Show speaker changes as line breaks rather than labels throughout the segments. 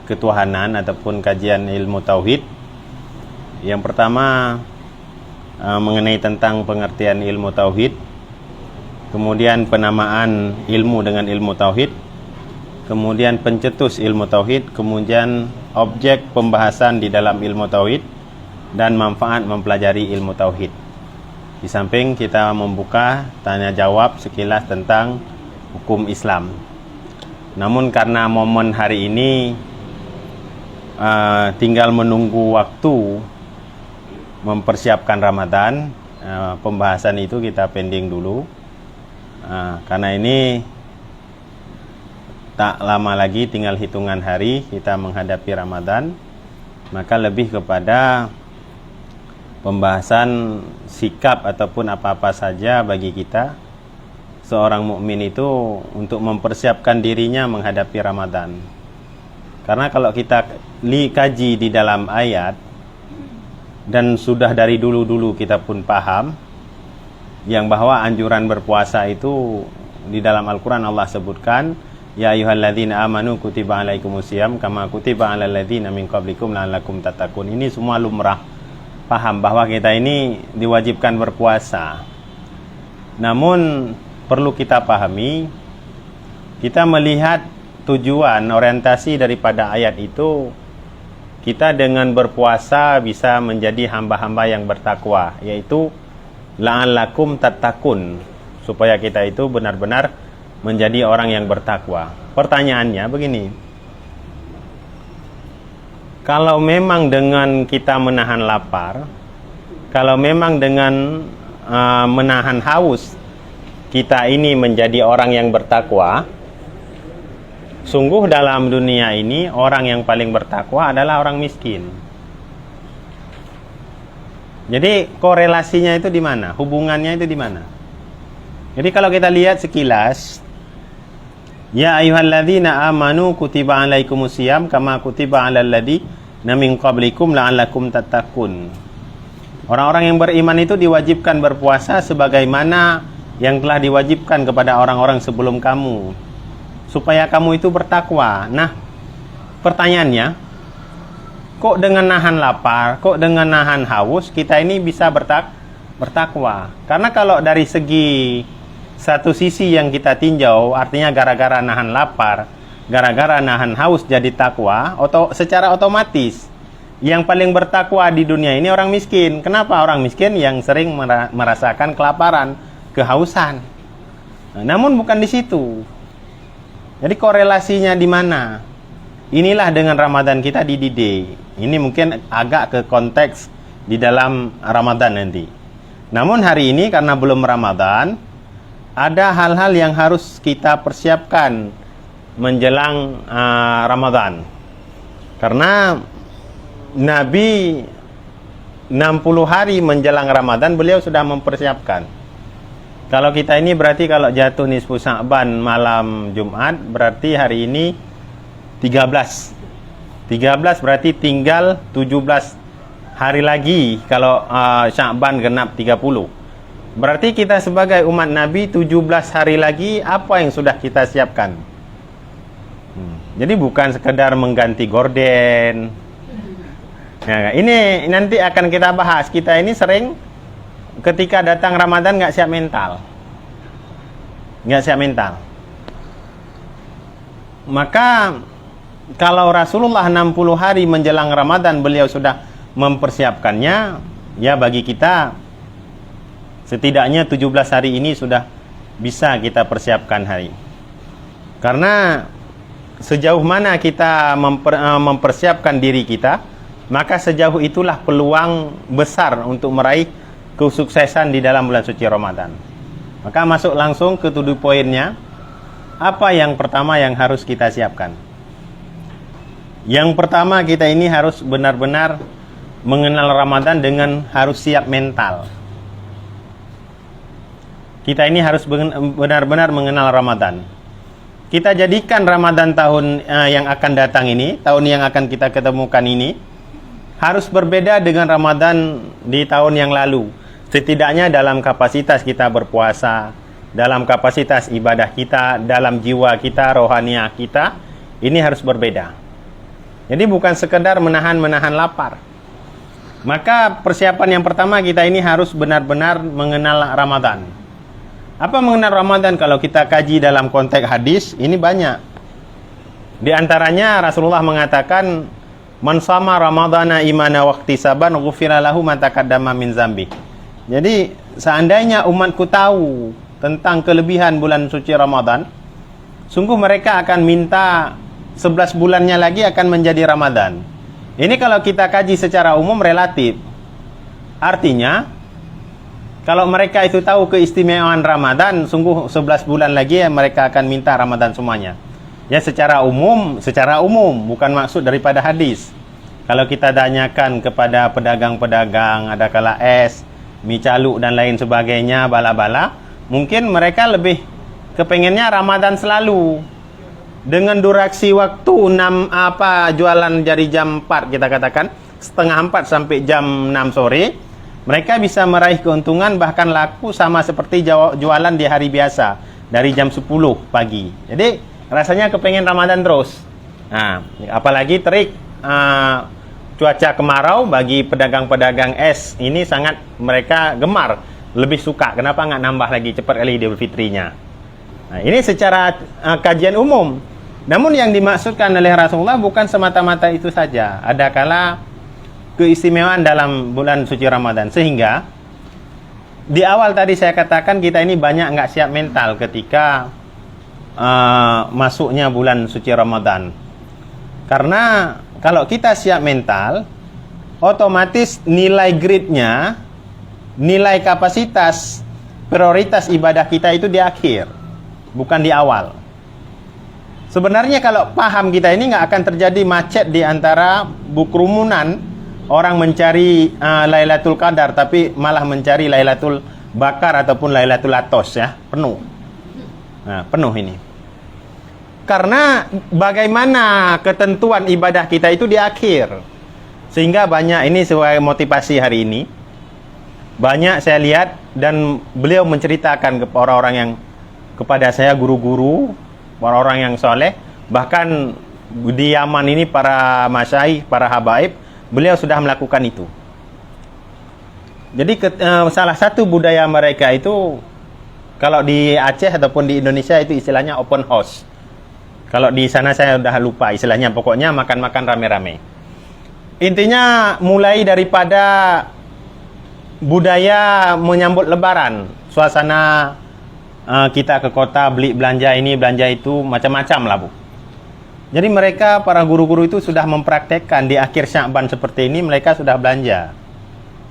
ketuhanan ataupun kajian ilmu tauhid. Yang pertama mengenai tentang pengertian ilmu tauhid, kemudian penamaan ilmu dengan ilmu tauhid, kemudian pencetus ilmu tauhid, kemudian objek pembahasan di dalam ilmu tauhid, dan manfaat mempelajari ilmu tauhid. Di samping kita membuka tanya jawab sekilas tentang hukum Islam. Namun karena momen hari ini tinggal menunggu waktu mempersiapkan Ramadan, pembahasan itu kita pending dulu. Karena ini tak lama lagi, tinggal hitungan hari kita menghadapi Ramadan, maka lebih kepada pembahasan sikap ataupun apa-apa saja bagi kita seorang mukmin itu untuk mempersiapkan dirinya menghadapi Ramadan. Karena kalau kita kaji di dalam ayat, dan sudah dari dulu-dulu kita pun paham yang bahwa anjuran berpuasa itu di dalam Al-Quran Allah sebutkan, ya ayyuhalladzina amanu kutiba alaikumusiyam kama kutiba alal ladzina min qablikum la'allakum tattaqun. Ini semua lumrah paham bahwa kita ini diwajibkan berpuasa. Namun perlu kita pahami, kita melihat tujuan orientasi daripada ayat itu, kita dengan berpuasa bisa menjadi hamba-hamba yang bertakwa, yaitu la'allakum tattaqun, supaya kita itu benar-benar menjadi orang yang bertakwa. Pertanyaannya begini, kalau memang dengan kita menahan lapar, kalau memang dengan menahan haus kita ini menjadi orang yang bertakwa, sungguh dalam dunia ini orang yang paling bertakwa adalah orang miskin. Jadi korelasinya itu di mana? Hubungannya itu di mana? Jadi kalau kita lihat sekilas, ya ayyuhalladzina amanu kutiba alaikumusiyam kama kutiba alal ladzina min qablikum la'allakum tattaqun. Orang-orang yang beriman itu diwajibkan berpuasa sebagaimana yang telah diwajibkan kepada orang-orang sebelum kamu, supaya kamu itu bertakwa. Nah, pertanyaannya, kok dengan nahan lapar, kok dengan nahan haus kita ini bisa bertakwa? Karena kalau dari segi satu sisi yang kita tinjau, artinya gara-gara nahan lapar, gara-gara nahan haus jadi takwa, secara otomatis yang paling bertakwa di dunia ini orang miskin. Kenapa orang miskin? Yang sering merasakan kelaparan, kehausan. Namun bukan di situ. Jadi korelasinya di mana? Inilah dengan Ramadan kita dididik. Ini mungkin agak ke konteks di dalam Ramadan nanti. Namun hari ini karena belum Ramadan, ada hal-hal yang harus kita persiapkan menjelang Ramadan. Karena Nabi 60 hari menjelang Ramadan beliau sudah mempersiapkan. Kalau kita ini berarti kalau jatuh nisfu Sya'ban malam Jumat, berarti hari ini 13 berarti tinggal 17 hari lagi kalau Sya'ban genap 30. Berarti kita sebagai umat Nabi 17 hari lagi apa yang sudah kita siapkan? Jadi bukan sekedar mengganti gorden. Nah, ini nanti akan kita bahas. Kita ini sering ketika datang Ramadan nggak siap mental. Maka kalau Rasulullah 60 hari menjelang Ramadan beliau sudah mempersiapkannya, ya bagi kita setidaknya 17 hari ini sudah bisa kita persiapkan hari. Karena sejauh mana kita mempersiapkan diri kita, maka sejauh itulah peluang besar untuk meraih kesuksesan di dalam bulan suci Ramadan. Maka masuk langsung ke to the point-nya. Apa yang pertama yang harus kita siapkan? Yang pertama, kita ini harus benar-benar mengenal Ramadan dengan harus siap mental. Kita ini harus benar-benar mengenal Ramadan. Kita jadikan Ramadan tahun yang akan datang ini, tahun yang akan kita ketemukan ini, harus berbeda dengan Ramadan di tahun yang lalu. Setidaknya dalam kapasitas kita berpuasa, dalam kapasitas ibadah kita, dalam jiwa kita, rohaniah kita, ini harus berbeda. Jadi bukan sekedar menahan lapar. Maka persiapan yang pertama kita ini harus benar-benar mengenal Ramadan. Apa mengenal Ramadan? Kalau kita kaji dalam konteks hadis, ini banyak. Di antaranya Rasulullah mengatakan, "Man shama Ramadana imana wahtisaban ghufira lahu ma taqaddama min zambi." Jadi, seandainya umatku tahu tentang kelebihan bulan suci Ramadan, sungguh mereka akan minta 11 bulannya lagi akan menjadi Ramadan. Ini kalau kita kaji secara umum relatif. Artinya, kalau mereka itu tahu keistimewaan Ramadan, sungguh 11 bulan lagi mereka akan minta Ramadan semuanya. Ya secara umum, bukan maksud daripada hadis. Kalau kita tanyakan kepada pedagang-pedagang, ada kala es, mie caluk dan lain sebagainya, bala-bala, mungkin mereka lebih kepengennya Ramadan selalu. Dengan durasi waktu jualan dari jam 4 kita katakan, setengah 4 sampai jam 6 sore, mereka bisa meraih keuntungan bahkan laku sama seperti jualan di hari biasa dari jam 10 pagi. Jadi rasanya kepengen Ramadan terus. Nah, apalagi terik cuaca kemarau bagi pedagang-pedagang es ini sangat mereka gemar, lebih suka. Kenapa nggak nambah lagi cepat kali Idul Fitrinya? Nah, ini secara kajian umum. Namun yang dimaksudkan oleh Rasulullah bukan semata-mata itu saja. Ada kala keistimewaan dalam bulan suci Ramadan. Sehingga di awal tadi saya katakan kita ini banyak nggak siap mental ketika masuknya bulan suci Ramadan. Karena kalau kita siap mental, otomatis nilai grade-nya, nilai kapasitas, prioritas ibadah kita itu di akhir, bukan di awal. Sebenarnya kalau paham kita ini nggak akan terjadi macet di antara kerumunan orang mencari Lailatul Qadar, tapi malah mencari Lailatul Bakar ataupun Lailatul Atos ya, penuh. Nah, penuh ini. Karena bagaimana ketentuan ibadah kita itu di akhir. Sehingga banyak ini sebagai motivasi hari ini. Banyak saya lihat dan beliau menceritakan kepada orang-orang yang kepada saya guru-guru, orang-orang yang soleh, bahkan di Yaman ini para masyaikh, para habaib, beliau sudah melakukan itu. Jadi salah satu budaya mereka itu, kalau di Aceh ataupun di Indonesia itu istilahnya open house. Kalau di sana saya udah lupa istilahnya, pokoknya makan-makan rame-rame. Intinya mulai daripada budaya menyambut lebaran, suasana kita ke kota beli belanja ini, belanja itu, macam-macam lah Bu. Jadi mereka, para guru-guru itu sudah mempraktekkan di akhir Sya'ban seperti ini, mereka sudah belanja.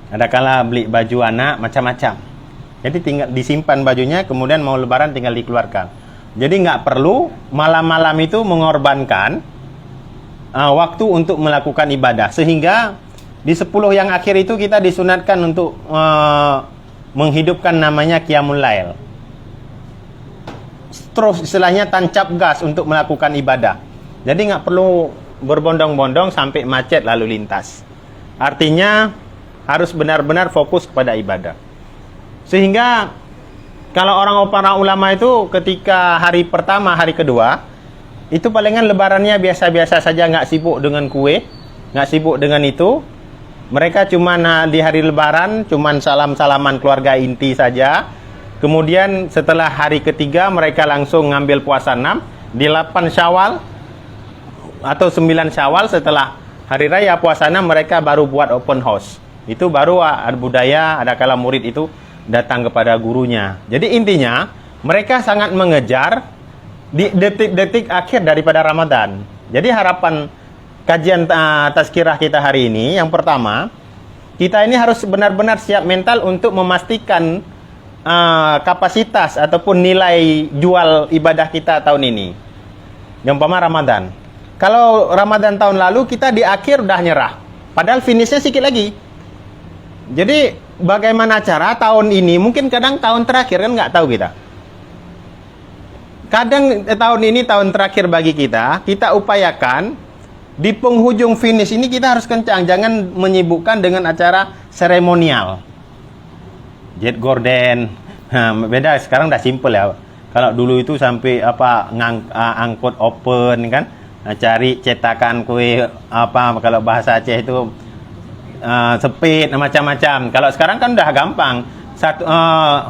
Ada kala beli baju anak, macam-macam. Jadi tinggal disimpan bajunya, kemudian mau lebaran tinggal dikeluarkan. Jadi nggak perlu malam-malam itu mengorbankan waktu untuk melakukan ibadah. Sehingga di 10 yang akhir itu kita disunatkan untuk menghidupkan namanya Qiyamul Lail. Terus istilahnya tancap gas untuk melakukan ibadah. Jadi nggak perlu berbondong-bondong sampai macet lalu lintas. Artinya harus benar-benar fokus kepada ibadah. Sehingga kalau para ulama itu ketika hari pertama, hari kedua, itu palingan lebarannya biasa-biasa saja, nggak sibuk dengan kue, nggak sibuk dengan itu. Mereka cuman di hari lebaran, cuman salam-salaman keluarga inti saja. Kemudian setelah hari ketiga mereka langsung ngambil puasa 6. Di 8 Syawal atau 9 Syawal setelah hari raya puasa 6 mereka baru buat open house. Itu baru ada budaya, ada kala murid itu datang kepada gurunya. Jadi intinya mereka sangat mengejar di detik-detik akhir daripada Ramadan. Jadi harapan kajian tazkirah kita hari ini, yang pertama, kita ini harus benar-benar siap mental untuk memastikan kapasitas ataupun nilai jual ibadah kita tahun ini. Yang umpama Ramadan. Kalau Ramadan tahun lalu kita di akhir udah nyerah, padahal finishnya sedikit lagi. Jadi bagaimana cara tahun ini, mungkin kadang tahun terakhir kan nggak tahu kita. Kadang tahun ini tahun terakhir bagi kita upayakan di penghujung finish ini kita harus kencang, jangan menyibukkan dengan acara seremonial. Jet gorden, beda sekarang udah simple ya. Kalau dulu itu sampai angkut open kan, cari cetakan kue apa, kalau bahasa Aceh itu sepit macam-macam. Kalau sekarang kan udah gampang.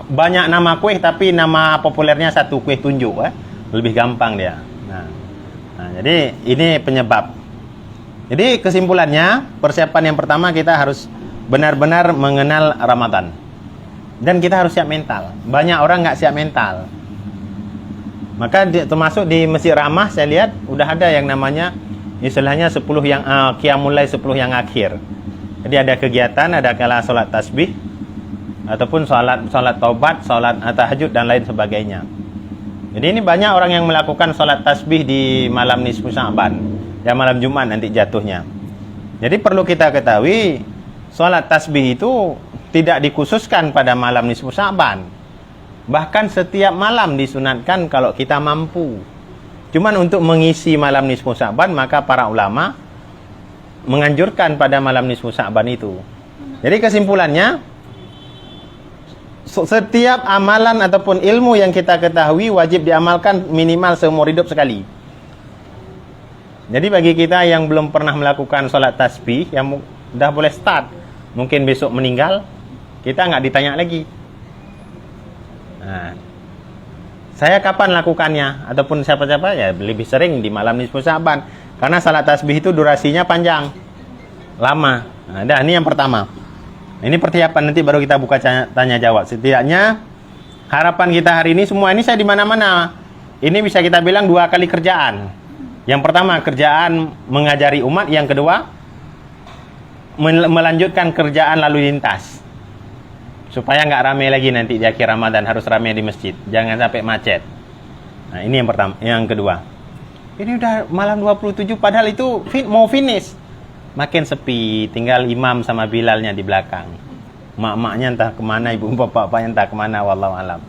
Banyak nama kue tapi nama populernya satu kue tunjuk, lebih gampang dia. Jadi ini penyebab. Jadi kesimpulannya, persiapan yang pertama kita harus benar-benar mengenal Ramadan. Dan kita harus siap mental. Banyak orang nggak siap mental. Maka termasuk di Masjid Rahmah saya lihat udah ada yang namanya istilahnya 10 yang qiyamul lail 10 yang akhir. Jadi ada kegiatan, ada kala salat tasbih ataupun salat taubat, salat tahajud dan lain sebagainya. Jadi ini banyak orang yang melakukan salat tasbih di malam nisfu Sya'ban, ya malam Jumat nanti jatuhnya. Jadi perlu kita ketahui salat tasbih itu tidak dikhususkan pada malam nisfu Sya'ban. Bahkan setiap malam disunatkan kalau kita mampu. Cuman untuk mengisi malam nisfu Sya'ban, maka para ulama menganjurkan pada malam nisfu Sya'ban itu. Jadi kesimpulannya, setiap amalan ataupun ilmu yang kita ketahui wajib diamalkan minimal seumur hidup sekali. Jadi bagi kita yang belum pernah melakukan salat tasbih, yang dah boleh start, mungkin besok meninggal, kita nggak ditanya lagi. Saya kapan lakukannya? Ataupun siapa-siapa, ya lebih sering di malam nisfu Sya'ban. Karena salat tasbih itu durasinya panjang, lama. Ini yang pertama. Ini persiapan, nanti baru kita buka tanya jawab. Setidaknya harapan kita hari ini, semua ini saya di mana-mana. Ini bisa kita bilang 2 kali kerjaan. Yang pertama kerjaan mengajari umat, yang kedua melanjutkan kerjaan lalu lintas. Supaya nggak ramai lagi nanti di akhir Ramadan, harus ramai di masjid. Jangan sampai macet. Ini yang pertama. Yang kedua, ini udah malam 27 padahal itu mau finish. Makin sepi, tinggal imam sama Bilalnya di belakang. Mak-maknya entah kemana, ibu bapak-bapaknya entah kemana, wallahu alam.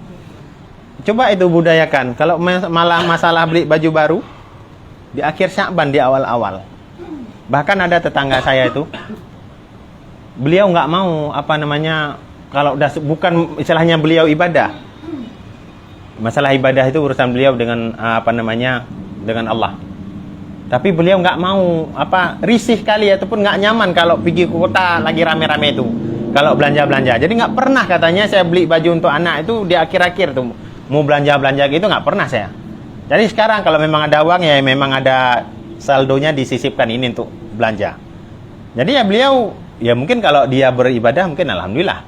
Coba itu budayakan. Kalau malah masalah beli baju baru di akhir Sya'ban, di awal-awal. Bahkan ada tetangga saya itu, beliau nggak mau kalau udah bukan istilahnya beliau ibadah. Masalah ibadah itu urusan beliau dengan dengan Allah. Tapi beliau nggak mau risih kali ataupun nggak nyaman kalau pergi ke kota lagi rame-rame itu. Kalau belanja-belanja. Jadi nggak pernah katanya saya beli baju untuk anak itu di akhir-akhir tuh. Mau belanja-belanja gitu nggak pernah saya. Jadi sekarang kalau memang ada uang, ya memang ada saldonya disisipkan ini untuk belanja. Jadi ya beliau, ya mungkin kalau dia beribadah mungkin alhamdulillah.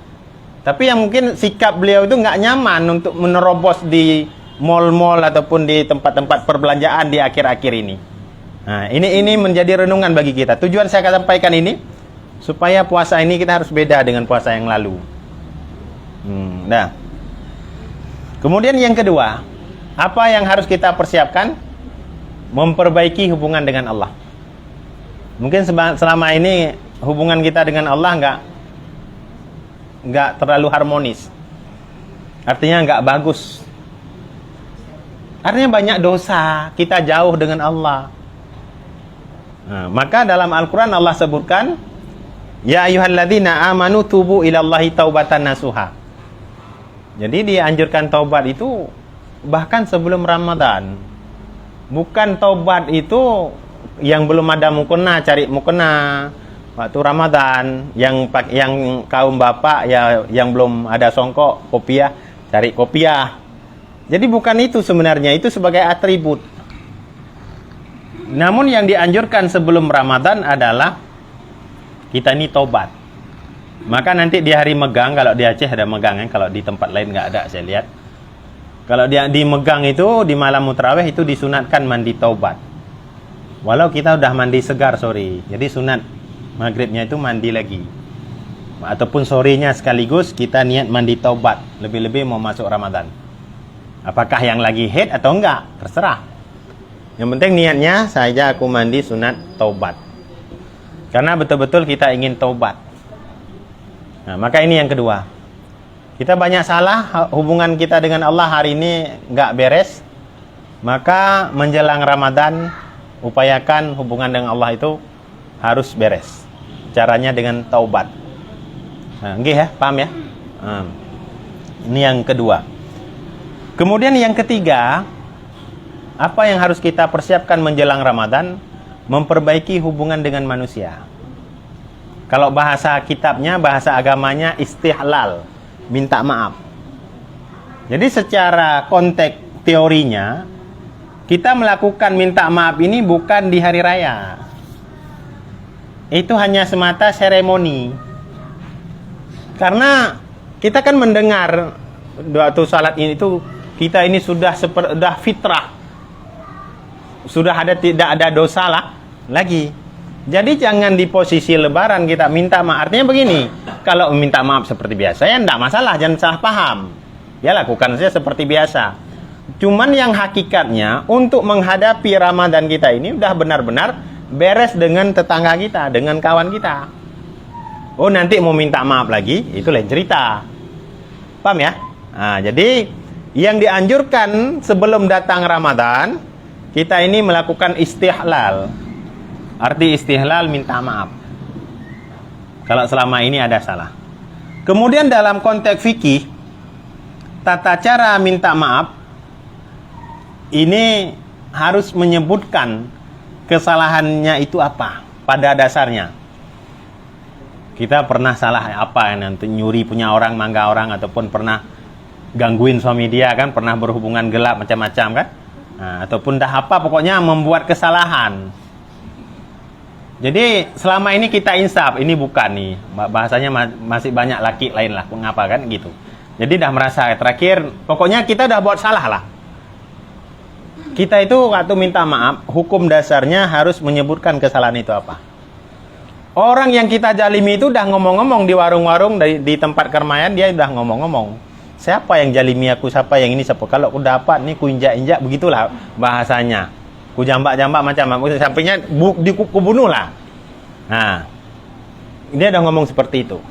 Tapi yang mungkin sikap beliau itu nggak nyaman untuk menerobos di mall-mall ataupun di tempat-tempat perbelanjaan di akhir-akhir ini. Ini menjadi renungan bagi kita. Tujuan saya akan sampaikan ini supaya puasa ini kita harus beda dengan puasa yang lalu. Kemudian yang kedua, apa yang harus kita persiapkan? Memperbaiki hubungan dengan Allah. Mungkin selama ini hubungan kita dengan Allah nggak terlalu harmonis. Artinya nggak bagus. Artinya banyak dosa, kita jauh dengan Allah. Maka dalam Al-Quran Allah sebutkan, ya ayyuhalladzina amanu tubu ilallahi taubatan nasuha. Jadi dianjurkan taubat itu bahkan sebelum Ramadan. Bukan taubat itu yang belum ada mukena, cari mukena waktu Ramadan, yang kaum bapak ya yang belum ada songkok, kopiah, cari kopiah. Jadi bukan itu sebenarnya, itu sebagai atribut. Namun yang dianjurkan sebelum Ramadan adalah kita ini tobat. Maka nanti di hari megang, kalau di Aceh ada megang, kalau di tempat lain nggak ada saya lihat. Kalau di megang itu, di malam tarawih itu disunatkan mandi taubat. Walau kita udah mandi segar sore, jadi sunat maghribnya itu mandi lagi. Ataupun sorenya sekaligus kita niat mandi taubat, lebih-lebih mau masuk Ramadan. Apakah yang lagi haid atau enggak, terserah. Yang penting niatnya saja aku mandi sunat taubat. Karena betul-betul kita ingin taubat. Maka ini yang kedua. Kita banyak salah, hubungan kita dengan Allah hari ini nggak beres. Maka menjelang Ramadan, upayakan hubungan dengan Allah itu harus beres. Caranya dengan taubat. Nggih ya, paham ya? Ini yang kedua. Kemudian yang ketiga, Apa yang harus kita persiapkan menjelang Ramadan? Memperbaiki hubungan dengan manusia. Kalau bahasa kitabnya, bahasa agamanya istihlal, minta maaf. Jadi secara konteks teorinya, kita melakukan minta maaf ini bukan di hari raya. Itu hanya semata seremoni. Karena kita kan mendengar waktu salat ini itu, kita ini sudah fitrah. Sudah tidak ada dosa lah lagi. Jadi jangan di posisi lebaran kita minta maaf. Artinya begini, kalau minta maaf seperti biasa ya enggak masalah, jangan salah paham. Ya lakukan saja seperti biasa. Cuman yang hakikatnya untuk menghadapi Ramadan kita ini udah benar-benar beres dengan tetangga kita, dengan kawan kita. Oh nanti mau minta maaf lagi, itu lain cerita. Paham ya? Nah, jadi yang dianjurkan sebelum datang Ramadan, kita ini melakukan istihlal. Arti istihlal minta maaf. Kalau selama ini ada salah. Kemudian dalam konteks fikih, tata cara minta maaf ini harus menyebutkan kesalahannya itu apa pada dasarnya. Kita pernah salah apa nanti nyuri punya orang, mangga orang, ataupun pernah gangguin suami dia kan, pernah berhubungan gelap macam-macam kan, nah, ataupun dah apa pokoknya membuat kesalahan. Jadi selama ini kita insaf, ini bukan nih bahasanya masih banyak laki lain lah, mengapa kan gitu. Jadi dah merasa terakhir, pokoknya kita dah buat salah lah. Kita itu waktu minta maaf, hukum dasarnya harus menyebutkan kesalahan itu apa. Orang yang kita jalimi itu udah ngomong-ngomong di warung-warung, di tempat keramaian, dia udah ngomong-ngomong. Siapa yang jalimi aku, siapa yang ini, siapa. Kalau aku dapat nih, ku injak-injak, begitulah bahasanya. Ku jambak-jambak macam-macam, sampainya kubunuh lah. Nah, dia udah ngomong seperti itu.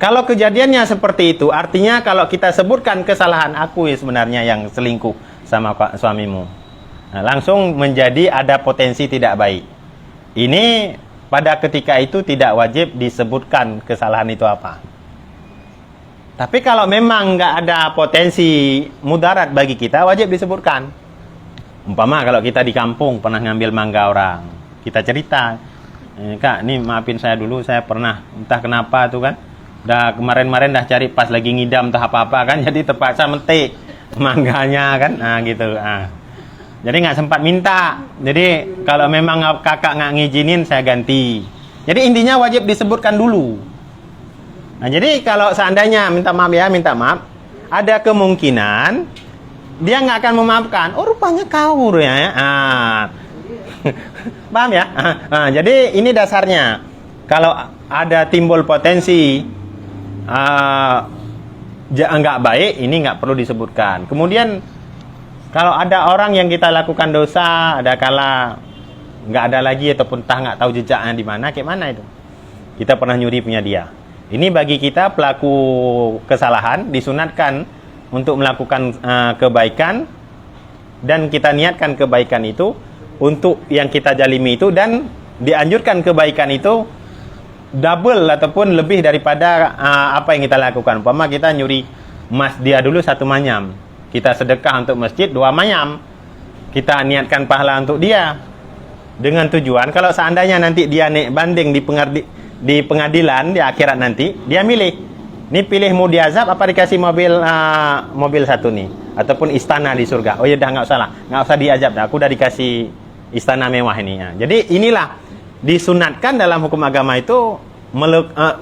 Kalau kejadiannya seperti itu, artinya kalau kita sebutkan kesalahan aku sebenarnya yang selingkuh sama suamimu, nah, langsung menjadi ada potensi tidak baik. Ini pada ketika itu tidak wajib disebutkan kesalahan itu apa. Tapi kalau memang nggak ada potensi mudarat bagi kita, wajib disebutkan. Umpama kalau kita di kampung pernah ngambil mangga orang, kita cerita, Kak, ini maafin saya dulu, saya pernah entah kenapa tuh kan, dah kemarin-kemarin dah cari pas lagi ngidam entah apa-apa kan, jadi terpaksa metik mangganya kan, nah gitu. Nah. Jadi nggak sempat minta. Jadi kalau memang kakak nggak ngizinin, saya ganti. Jadi intinya wajib disebutkan dulu. Nah jadi kalau seandainya minta maaf ya, minta maaf, ada kemungkinan dia nggak akan memaafkan. Oh rupanya kau ya. Paham ya? Jadi ini dasarnya. Kalau ada timbul potensi nggak baik, ini nggak perlu disebutkan. Kemudian kalau ada orang yang kita lakukan dosa, ada kala nggak ada lagi ataupun nggak tahu jejaknya di mana, kayak mana itu? Kita pernah nyuri punya dia. Ini bagi kita pelaku kesalahan disunatkan untuk melakukan kebaikan, dan kita niatkan kebaikan itu untuk yang kita jalimi itu, dan dianjurkan kebaikan itu double ataupun lebih daripada apa yang kita lakukan. Umpama kita nyuri emas dia dulu 1 manyam, kita sedekah untuk masjid 2 manyam, kita niatkan pahala untuk dia dengan tujuan kalau seandainya nanti dia naik banding di pengadilan di akhirat nanti, dia milih ini pilih mau diazab apa dikasih mobil satu nih, ataupun istana di surga. Oh ya udah nggak usah lah, nggak usah diazab, aku udah dikasih istana mewah ini. Nah, jadi inilah disunatkan dalam hukum agama itu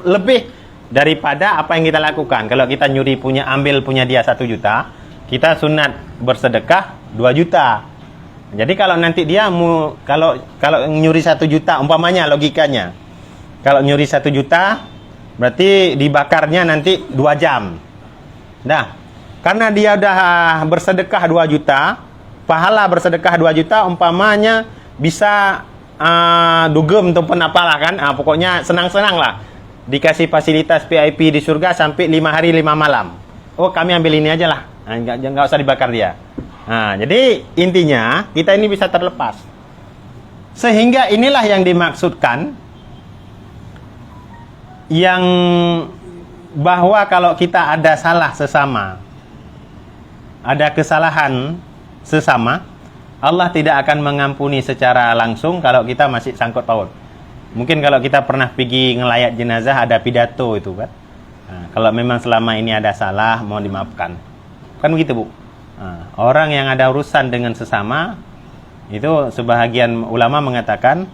lebih daripada apa yang kita lakukan. Kalau kita nyuri ambil punya dia 1 juta, kita sunat bersedekah 2 juta. Jadi kalau nanti dia kalau nyuri 1 juta umpamanya, logikanya kalau nyuri 1 juta berarti dibakarnya nanti 2 jam. Nah, karena dia udah bersedekah 2 juta, pahala bersedekah 2 juta umpamanya bisa dugem ataupun apalah kan, pokoknya senang-senang lah, dikasih fasilitas VIP di surga sampai 5 hari 5 malam. Oh kami ambil ini aja lah, nggak usah dibakar dia. Nah, jadi intinya kita ini bisa terlepas. Sehingga inilah yang dimaksudkan, yang bahwa kalau kita ada salah sesama, ada kesalahan sesama, Allah tidak akan mengampuni secara langsung kalau kita masih sangkut paut. Mungkin kalau kita pernah pergi ngelayat jenazah ada pidato itu kan. Nah, kalau memang selama ini ada salah, mohon dimaafkan. Kan begitu, Bu. Nah, orang yang ada urusan dengan sesama, itu sebahagian ulama mengatakan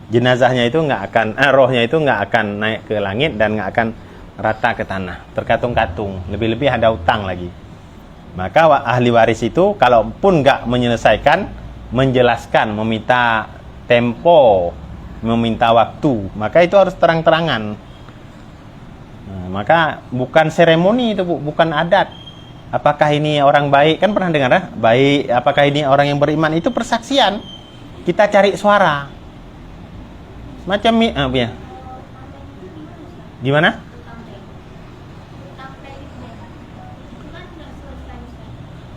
jenazahnya itu nggak akan, rohnya itu nggak akan naik ke langit dan nggak akan rata ke tanah, terkatung-katung. Lebih-lebih ada utang lagi. Maka ahli waris itu, kalaupun nggak menyelesaikan, menjelaskan, meminta tempo, meminta waktu, maka itu harus terang-terangan. Nah, maka bukan seremoni itu, Bu, bukan adat. Apakah ini orang baik? Kan pernah dengar ya? Baik, apakah ini orang yang beriman? Itu persaksian. Kita cari suara. Macam ya. Gimana?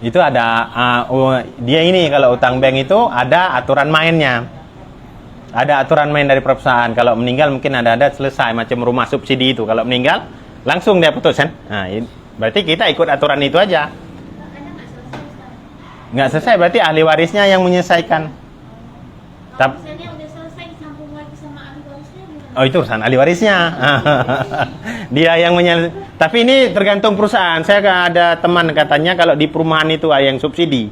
Itu ada dia ini kalau utang bank itu ada aturan mainnya. Ada aturan main dari perusahaan. Kalau meninggal mungkin ada selesai, macam rumah subsidi itu. Kalau meninggal langsung dia putus kan. Nah, berarti kita ikut aturan itu aja. Nggak selesai berarti ahli warisnya yang menyelesaikan.
Misalnya udah selesai disambung lagi sama ahli warisnya.
Oh, itu urusan ahli warisnya. Dia yang menyelesaikan. Tapi ini tergantung perusahaan. Saya ada teman katanya kalau di perumahan itu ada yang subsidi.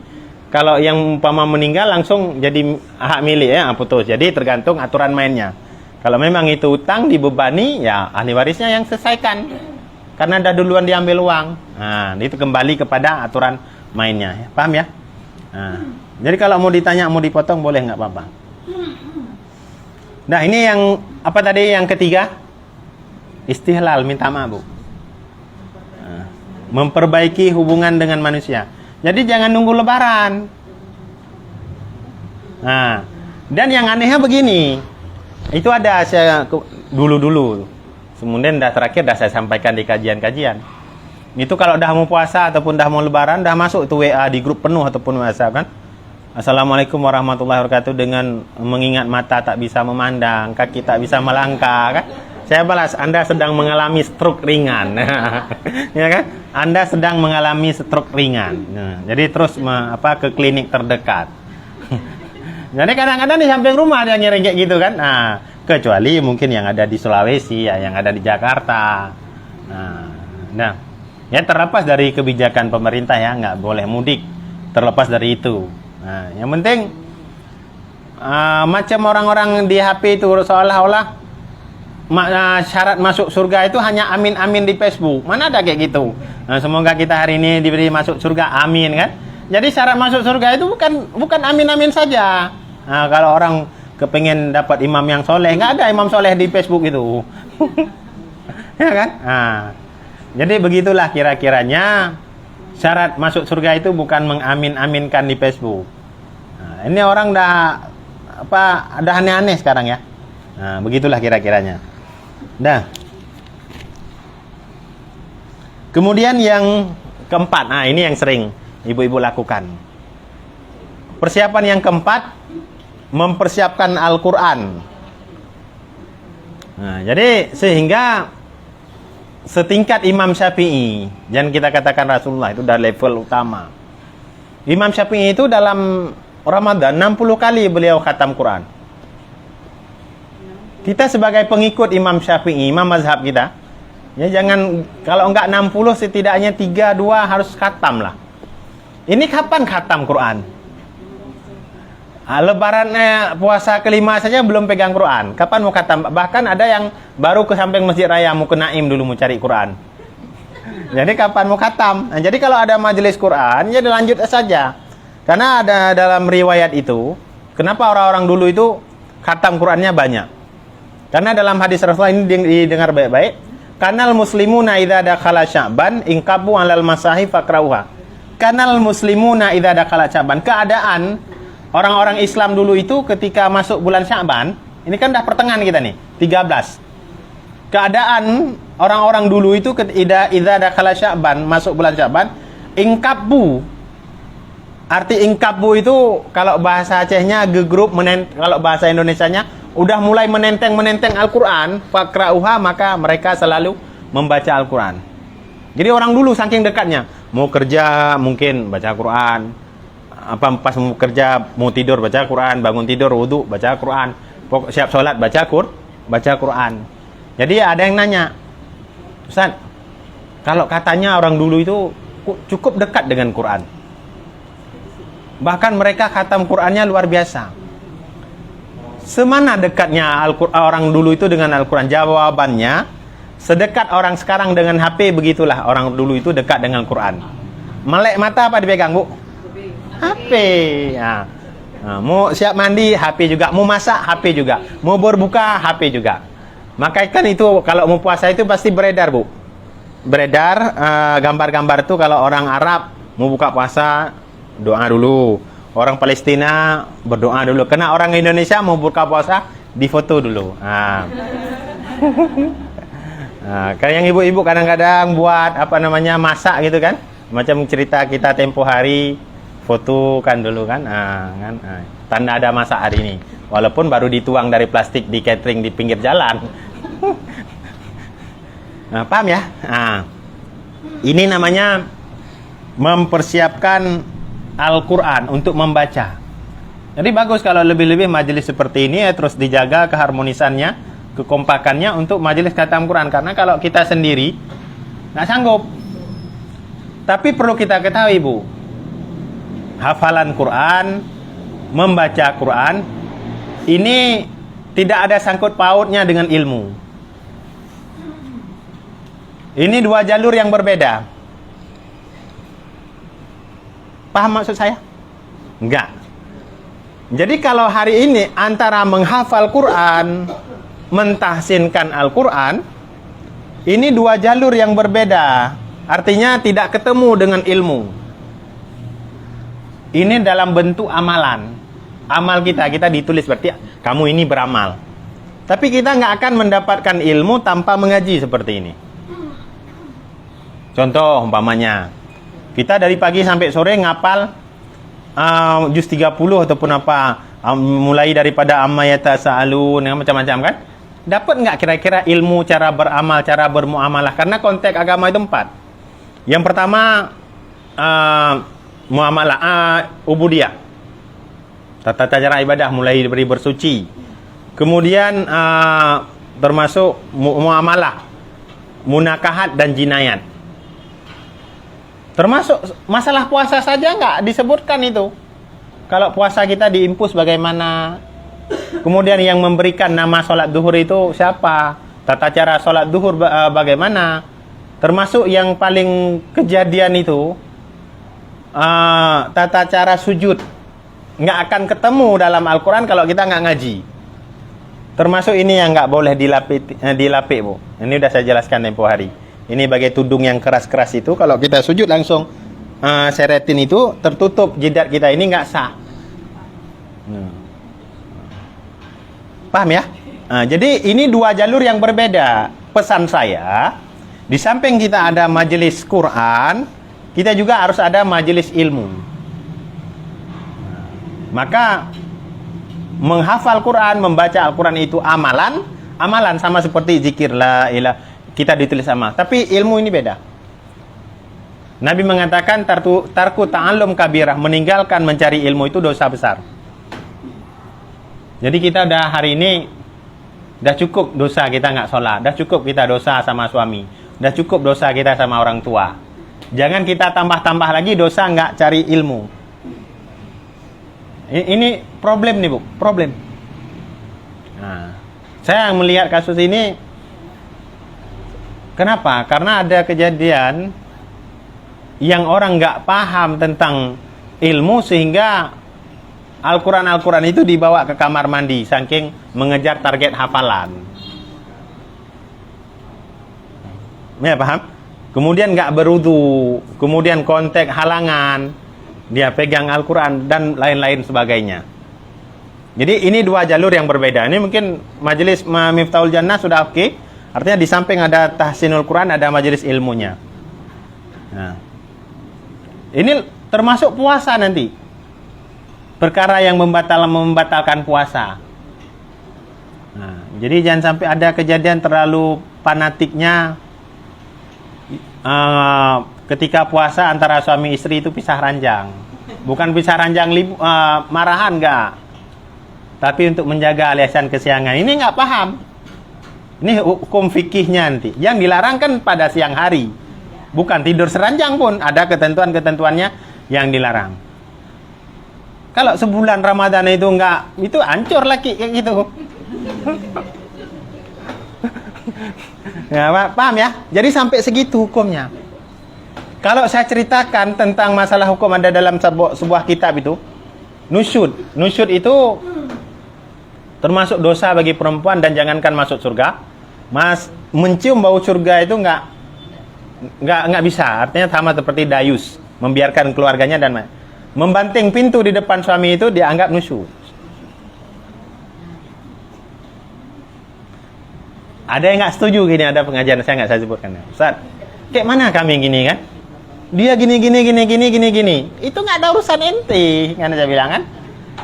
Kalau yang umpama meninggal langsung jadi hak milik ya, putus. Jadi tergantung aturan mainnya. Kalau memang itu utang dibebani, ya ahli warisnya yang selesaikan. Karena dah duluan diambil uang. Nah, itu kembali kepada aturan mainnya. Paham ya? Nah, jadi kalau mau ditanya, mau dipotong, boleh nggak apa-apa. Nah, ini yang apa tadi yang ketiga? Istihlal, minta maaf, Bu. Nah, memperbaiki hubungan dengan manusia. Jadi jangan nunggu lebaran. Nah, dan yang anehnya begini. Itu ada saya dulu. Kemudian terakhir saya sampaikan di kajian-kajian. Itu kalau dah mau puasa ataupun dah mau lebaran, dah masuk itu WA di grup penuh ataupun WhatsApp kan. Assalamualaikum warahmatullahi wabarakatuh, dengan mengingat mata tak bisa memandang, kaki tak bisa melangkah kan. Saya balas, Anda sedang mengalami stroke ringan. Ya kan? Anda sedang mengalami stroke ringan. Nah, jadi terus ke klinik terdekat. Jadi kadang-kadang di samping rumah ada yang ngiring kayak gitu kan. Nah, kecuali mungkin yang ada di Sulawesi, ya, yang ada di Jakarta. Nah, ya terlepas dari kebijakan pemerintah ya, nggak boleh mudik. Terlepas dari itu. Nah, yang penting macam orang-orang di HP itu seolah-olah syarat masuk surga itu hanya amin-amin di Facebook. Mana ada kayak gitu. Nah, semoga kita hari ini diberi masuk surga, amin kan. Jadi syarat masuk surga itu bukan amin-amin saja. Nah, kalau orang kepengen dapat imam yang soleh, nggak ada imam soleh di Facebook itu. Ya kan. Nah, jadi begitulah kira-kiranya syarat masuk surga itu bukan mengamin-aminkan di Facebook. Nah, ini orang dah aneh-aneh sekarang ya. Nah, begitulah kira-kiranya. Nah, kemudian yang keempat, nah ini yang sering ibu-ibu lakukan. Persiapan yang keempat, mempersiapkan Al-Quran. Nah, jadi sehingga setingkat Imam Syafi'i, dan kita katakan Rasulullah itu dah level utama. Imam Syafi'i itu dalam Ramadan 60 kali beliau khatam Quran. Kita sebagai pengikut Imam Syafi'i, imam mazhab kita, ya jangan, kalau enggak 60 setidaknya 3-2 harus khatam lah. Ini kapan khatam Quran? Lebaran puasa kelima saja belum pegang Quran. Kapan mau khatam? Bahkan ada yang baru ke samping Masjid Raya mau ke Naim dulu mau cari Quran. Jadi kapan mau khatam? Nah, jadi kalau ada majelis Quran, ya dilanjut saja. Karena ada dalam riwayat itu, kenapa orang-orang dulu itu khatam Qurannya banyak? Karena dalam hadis Rasulullah ini didengar baik-baik. Kanal muslimuna idza dakhala Sya'ban inqabu 'alal masahif faqra'uha. Kanal muslimuna idza dakhala Sya'ban. Keadaan orang-orang Islam dulu itu ketika masuk bulan Sya'ban, ini kan dah pertengahan kita nih, 13. Keadaan orang-orang dulu itu idza dakhala Sya'ban, masuk bulan Sya'ban, inqabu. Arti ingkabu itu kalau bahasa Acehnya gegrup, kalau bahasa Indonesianya udah mulai menenteng Al-Quran, faqra'uha, maka mereka selalu membaca Al-Quran. Jadi orang dulu saking dekatnya, mau kerja mungkin baca Quran, pas mau kerja, mau tidur baca Quran, bangun tidur wudu baca Quran, siap sholat baca Quran. Jadi ada yang nanya, Ustaz, kalau katanya orang dulu itu cukup dekat dengan Quran, bahkan mereka khatam Qurannya luar biasa. Semana dekatnya orang dulu itu dengan Al-Quran? Jawabannya, sedekat orang sekarang dengan HP, begitulah orang dulu itu dekat dengan Quran. Melek mata apa dipegang, Bu? HP. Nah, mau siap mandi HP juga, mau masak HP juga, mau berbuka HP juga. Maka kan itu kalau mau puasa itu pasti beredar, Bu. Beredar gambar-gambar itu kalau orang Arab mau buka puasa doa dulu. Orang Palestina berdoa dulu. Kena orang Indonesia mau buka puasa difoto dulu. Kayak yang ibu-ibu kadang-kadang buat masak gitu kan, macam cerita kita tempo hari, foto kan dulu kan, tanda ada masak hari ini, walaupun baru dituang dari plastik di catering di pinggir jalan. Paham ya? Ini namanya mempersiapkan Al-Quran untuk membaca. Jadi bagus kalau lebih-lebih majelis seperti ini ya, terus dijaga keharmonisannya, kekompakannya untuk majelis khatam Quran. Karena kalau kita sendiri nggak sanggup. Tapi perlu kita ketahui, Bu, hafalan Quran, membaca Quran, ini tidak ada sangkut pautnya dengan ilmu. Ini dua jalur yang berbeda. Paham maksud saya? Enggak. Jadi kalau hari ini antara menghafal Quran, mentahsinkan Al-Quran, ini dua jalur yang berbeda. Artinya tidak ketemu dengan ilmu. Ini dalam bentuk amalan. Amal kita ditulis, berarti kamu ini beramal. Tapi kita nggak akan mendapatkan ilmu tanpa mengaji seperti ini. Contoh umpamanya, kita dari pagi sampai sore ngapal juz 30 ataupun apa, mulai daripada amma yatasaalun macam-macam kan. Dapat nggak kira-kira ilmu cara beramal, cara bermuamalah? Karena konteks agama itu 4. Yang pertama muamalah, ubudiyah, tata cara ibadah mulai dari bersuci. Kemudian termasuk muamalah, munakahat dan jinayat. Termasuk masalah puasa saja nggak disebutkan itu. Kalau puasa kita diimpus bagaimana? Kemudian yang memberikan nama sholat duhur itu siapa? Tata cara sholat duhur bagaimana? Termasuk yang paling kejadian itu tata cara sujud. Nggak akan ketemu dalam Al-Quran kalau kita nggak ngaji. Termasuk ini yang nggak boleh dilapik, Bu. Ini udah saya jelaskan tempo hari. Ini bagai tudung yang keras-keras itu, kalau kita sujud langsung seretin itu, tertutup jidat kita, ini nggak sah. Paham ya? Jadi ini dua jalur yang berbeda. Pesan saya, di samping kita ada majelis Quran, kita juga harus ada majelis ilmu. Maka menghafal Quran, membaca Al-Quran itu amalan sama seperti zikir la ilaha, kita ditulis amal. Tapi ilmu ini beda. Nabi mengatakan tarku ta'allum kabirah, meninggalkan mencari ilmu itu dosa besar. Jadi kita udah hari ini udah cukup dosa kita nggak sholat, udah cukup kita dosa sama suami, udah cukup dosa kita sama orang tua. Jangan kita tambah-tambah lagi dosa nggak cari ilmu. Ini problem nih, Bu, problem. Nah, saya melihat kasus ini. Kenapa? Karena ada kejadian yang orang nggak paham tentang ilmu sehingga Al-Quran itu dibawa ke kamar mandi saking mengejar target hafalan. Ya, paham? Kemudian nggak berudu, kemudian kontak halangan, dia pegang Al-Quran dan lain-lain sebagainya. Jadi ini dua jalur yang berbeda. Ini mungkin majelis Miftahul Jannah sudah oke. Artinya di samping ada tahsinul Quran, ada majelis ilmunya. Nah, ini termasuk puasa nanti. Perkara yang membatalkan puasa. Nah, jadi jangan sampai ada kejadian terlalu fanatiknya ketika puasa antara suami istri itu pisah ranjang. Bukan bisa ranjang marahan enggak. Tapi untuk menjaga aliasan kesiangan. Ini enggak paham. Ini hukum fikihnya nanti. Yang dilarang kan pada siang hari. Bukan tidur seranjang pun. Ada ketentuan-ketentuannya yang dilarang. Kalau sebulan Ramadan itu enggak, itu hancur lagi kayak gitu. Ya, paham ya? Jadi sampai segitu hukumnya. Kalau saya ceritakan tentang masalah hukum ada dalam sebuah kitab itu, nusyud. Nusyud itu termasuk dosa bagi perempuan dan jangankan masuk surga. Mencium bau surga itu enggak bisa. Artinya sama seperti dayus, membiarkan keluarganya dan membanting pintu di depan suami itu dianggap nusyud. Ada yang nggak setuju gini, ada pengajian saya nggak saya sebutkan. Ustaz, kayak mana kami gini kan? Dia gini. Itu nggak ada urusan ente, kan saya bilang kan?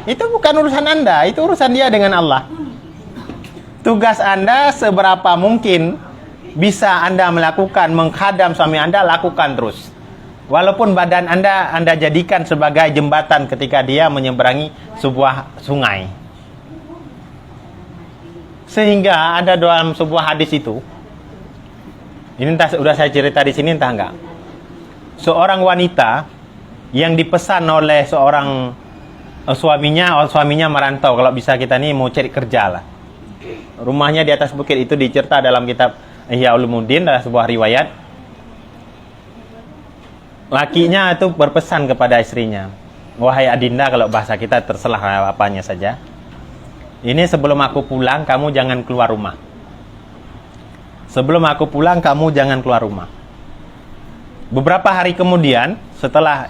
Itu bukan urusan Anda, itu urusan dia dengan Allah. Tugas Anda seberapa mungkin bisa Anda melakukan menghadam suami Anda, lakukan terus. Walaupun badan Anda jadikan sebagai jembatan ketika dia menyeberangi sebuah sungai. Sehingga ada dalam sebuah hadis itu, ini entah sudah saya cerita di sini entah enggak. Seorang wanita yang dipesan oleh seorang suaminya merantau. Kalau bisa kita nih mau cari kerja lah. Rumahnya di atas bukit itu dicerita dalam kitab Ihya Ulumuddin, dalam sebuah riwayat. Lakinya itu berpesan kepada istrinya, wahai Adinda, kalau bahasa kita terselah apanya saja. Ini sebelum aku pulang, kamu jangan keluar rumah. Sebelum aku pulang, kamu jangan keluar rumah. Beberapa hari kemudian, setelah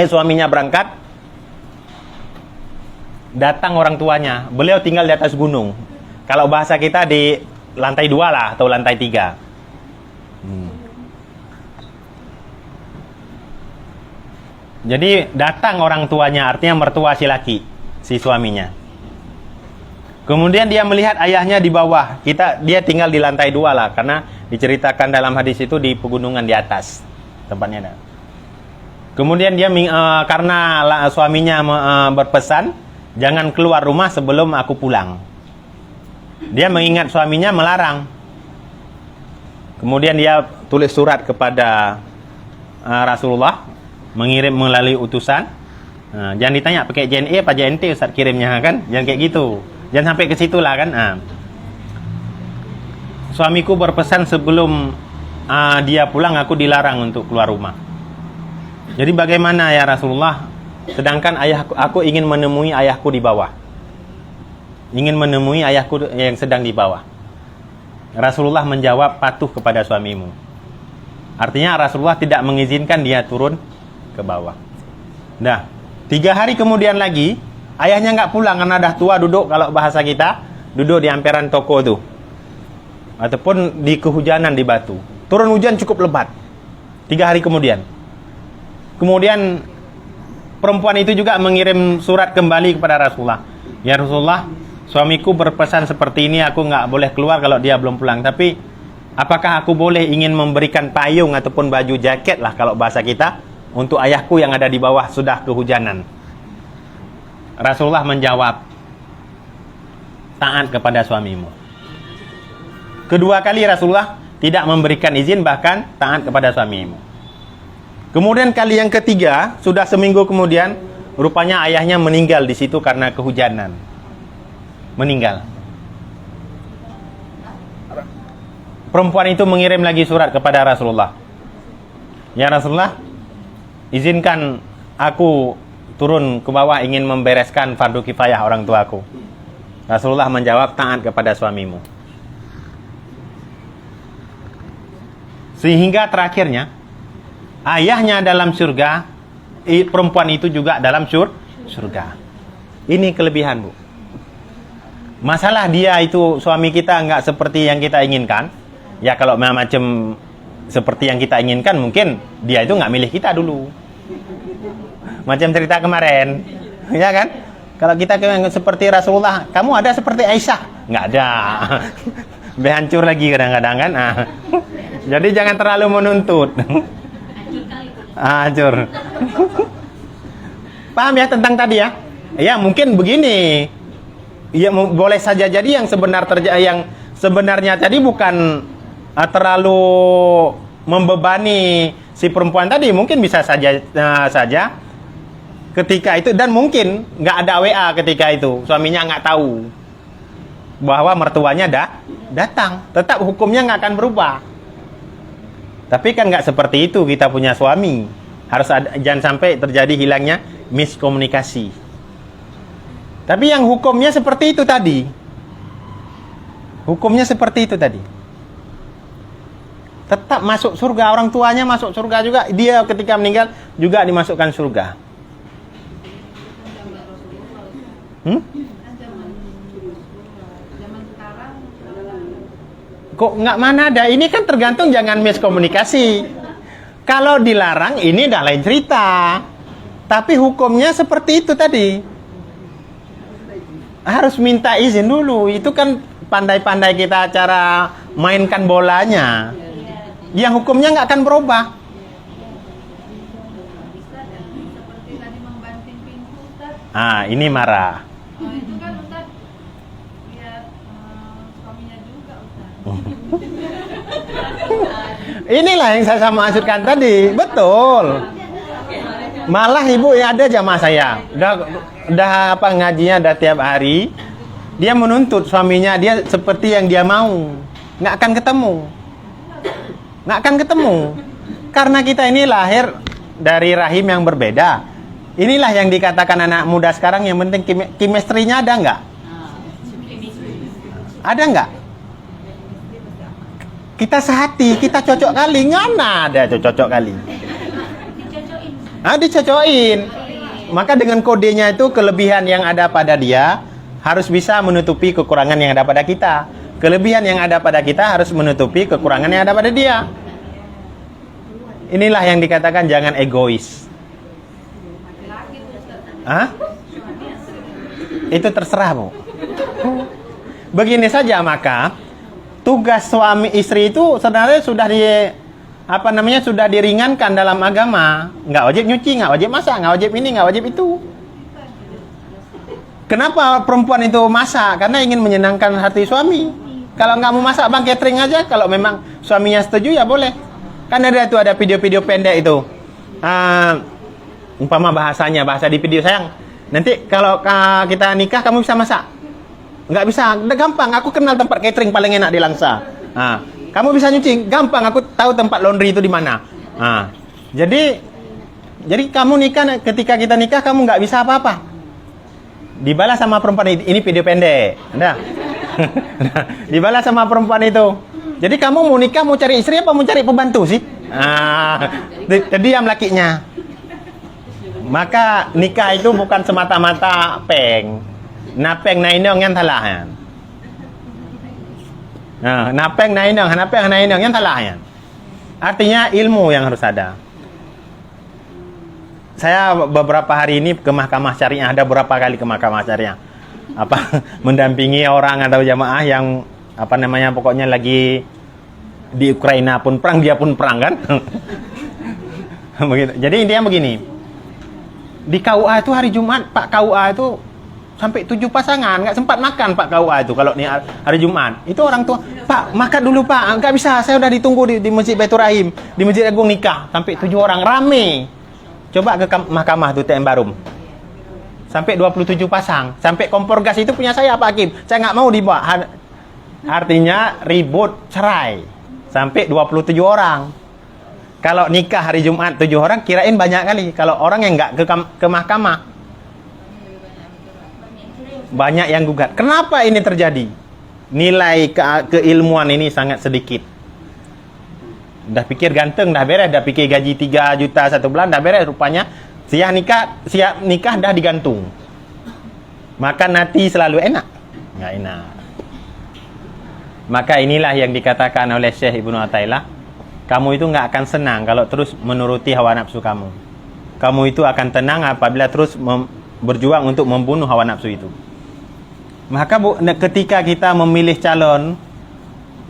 suaminya berangkat, datang orang tuanya. Beliau tinggal di atas gunung. Kalau bahasa kita di lantai 2 lah, atau lantai 3. Jadi datang orang tuanya, artinya mertua si laki, si suaminya. Kemudian dia melihat ayahnya di bawah. Dia tinggal di lantai 2 lah, karena diceritakan dalam hadis itu di pegunungan di atas tempatnya ada. Kemudian dia karena suaminya berpesan, jangan keluar rumah sebelum aku pulang. Dia mengingat suaminya melarang. Kemudian dia tulis surat kepada Rasulullah, mengirim melalui utusan. Jangan ditanya pakai JNE apa JNT Ustaz kirimnya kan, jangan kayak gitu, jangan sampai ke situ lah kan. Suamiku berpesan sebelum dia pulang aku dilarang untuk keluar rumah. Jadi bagaimana ya Rasulullah, sedangkan aku ingin menemui ayahku di bawah, ingin menemui ayahku yang sedang di bawah. Rasulullah menjawab, patuh kepada suamimu. Artinya Rasulullah tidak mengizinkan dia turun ke bawah. Nah, 3 hari kemudian lagi, ayahnya nggak pulang karena dah tua, duduk, kalau bahasa kita, duduk di emperan toko tuh. Ataupun di kehujanan di batu. Turun hujan cukup lebat. 3 hari kemudian. Kemudian perempuan itu juga mengirim surat kembali kepada Rasulullah. Ya Rasulullah, suamiku berpesan seperti ini, aku nggak boleh keluar kalau dia belum pulang. Tapi apakah aku boleh ingin memberikan payung ataupun baju jaket lah kalau bahasa kita, untuk ayahku yang ada di bawah sudah kehujanan. Rasulullah menjawab, taat kepada suamimu. Kedua kali Rasulullah tidak memberikan izin, bahkan taat kepada suamimu. Kemudian kali yang ketiga, sudah seminggu kemudian, rupanya ayahnya meninggal di situ karena kehujanan. Meninggal. Perempuan itu mengirim lagi surat kepada Rasulullah. Ya Rasulullah, izinkan aku turun ke bawah ingin membereskan fardu kifayah orang tuaku. Rasulullah menjawab, taat kepada suamimu. Sehingga terakhirnya, ayahnya dalam surga, perempuan itu juga dalam surga. Ini kelebihan, Bu. Masalah dia itu, suami kita nggak seperti yang kita inginkan. Ya kalau macam seperti yang kita inginkan, mungkin dia itu nggak milih kita dulu. Macam cerita kemarin, ya kan? Kalau kita seperti Rasulullah, kamu ada seperti Aisyah? Nggak ada. Lebih hancur lagi kadang-kadang kan. Jadi jangan terlalu menuntut. Hancur. Paham ya tentang tadi ya? Ya mungkin begini. Ya boleh saja jadi yang sebenarnya tadi bukan terlalu membebani si perempuan tadi, mungkin bisa saja ketika itu, dan mungkin nggak ada WA ketika itu, suaminya nggak tahu bahwa mertuanya datang, tetap hukumnya nggak akan berubah. Tapi kan nggak seperti itu kita punya suami. Harus jangan sampai terjadi hilangnya miskomunikasi. Tapi yang hukumnya seperti itu tadi. Hukumnya seperti itu tadi. Tetap masuk surga, orang tuanya masuk surga juga, dia ketika meninggal juga dimasukkan surga. Kok nggak mana ada? Ini kan tergantung, jangan miskomunikasi. Kalau dilarang ini udah lain cerita. Tapi hukumnya seperti itu tadi. Harus minta izin dulu. Itu kan pandai-pandai kita cara mainkan bolanya. Yang hukumnya nggak akan berubah. Ah, ini marah.
Itu kan Ustaz lihat suaminya juga Ustaz.
Inilah yang saya maksudkan tadi, betul. Malah ibu ya, ada jamaah saya, udah apa ngajinya udah tiap hari, dia menuntut suaminya dia seperti yang dia mau, nggak akan ketemu, karena kita ini lahir dari rahim yang berbeda. Inilah yang dikatakan anak muda sekarang, yang penting chemistry-nya ada nggak? Ada nggak? Kita sehati, kita cocok kali, ngana ada cocok kali. Dicocokin. Maka dengan kodenya itu, kelebihan yang ada pada dia harus bisa menutupi kekurangan yang ada pada kita. Kelebihan yang ada pada kita harus menutupi kekurangan yang ada pada dia. Inilah yang dikatakan jangan egois. Hah? Itu terserah, Bu. Begini saja, maka tugas suami istri itu sebenarnya sudah sudah diringankan dalam agama. Nggak wajib nyuci, nggak wajib masak, nggak wajib ini, nggak wajib itu. Kenapa perempuan itu masak? Karena ingin menyenangkan hati suami. Kalau nggak mau masak, bang catering aja. Kalau memang suaminya setuju ya boleh. Kan ada video-video pendek itu. Umpama bahasa di video, sayang, nanti kalau kita nikah kamu bisa masak? Nggak bisa, udah gampang, aku kenal tempat catering paling enak di Langsa. Kamu bisa nyuci? Gampang, aku tahu tempat laundry itu di mana. Jadi kamu nikah, ketika kita nikah kamu nggak bisa apa-apa. Dibalas sama perempuan ini video pendek. Nah. Dibalas sama perempuan itu. Jadi kamu mau nikah, mau cari istri apa mau cari pembantu sih? Diam lakinya. Maka nikah itu bukan semata-mata peng. Napeng nainong yang talahan. Napeng nainong yang talahan. Artinya ilmu yang harus ada. Saya beberapa hari ini ke mahkamah syariah, ada beberapa kali ke mahkamah syariah. Mendampingi orang atau jamaah yang pokoknya lagi di Ukraina pun perang, dia pun perang kan. Begitu. Jadi intinya begini. Di KUA itu hari Jumat, Pak KUA itu sampai 7 pasangan, nggak sempat makan Pak KUA itu kalau nih hari Jumat. Itu orang tua, Pak makan dulu Pak, nggak bisa, saya udah ditunggu di Masjid Baitur Rahim, di Masjid Agung nikah, sampai 7 orang, rame. Coba ke mahkamah tuh TM Barum, sampai 27 pasang, sampai kompor gas itu punya saya Pak Hakim, saya nggak mau dibawa. Artinya ribut, cerai, sampai 27 orang. Kalau nikah hari Jumat 7 orang, kirain banyak kali. Kalau orang yang nggak ke mahkamah, banyak yang gugat. Kenapa ini terjadi? Nilai keilmuan ini sangat sedikit. Udah pikir ganteng, dah beres. Dah pikir gaji 3 juta 1 bulan, dah beres. Rupanya siap nikah dah digantung. Makan nanti selalu enak. Nggak enak. Maka inilah yang dikatakan oleh Syekh Ibnu Athaillah. Kamu itu nggak akan senang kalau terus menuruti hawa nafsu kamu. Kamu itu akan tenang apabila terus berjuang untuk membunuh hawa nafsu itu. Maka ketika kita memilih calon,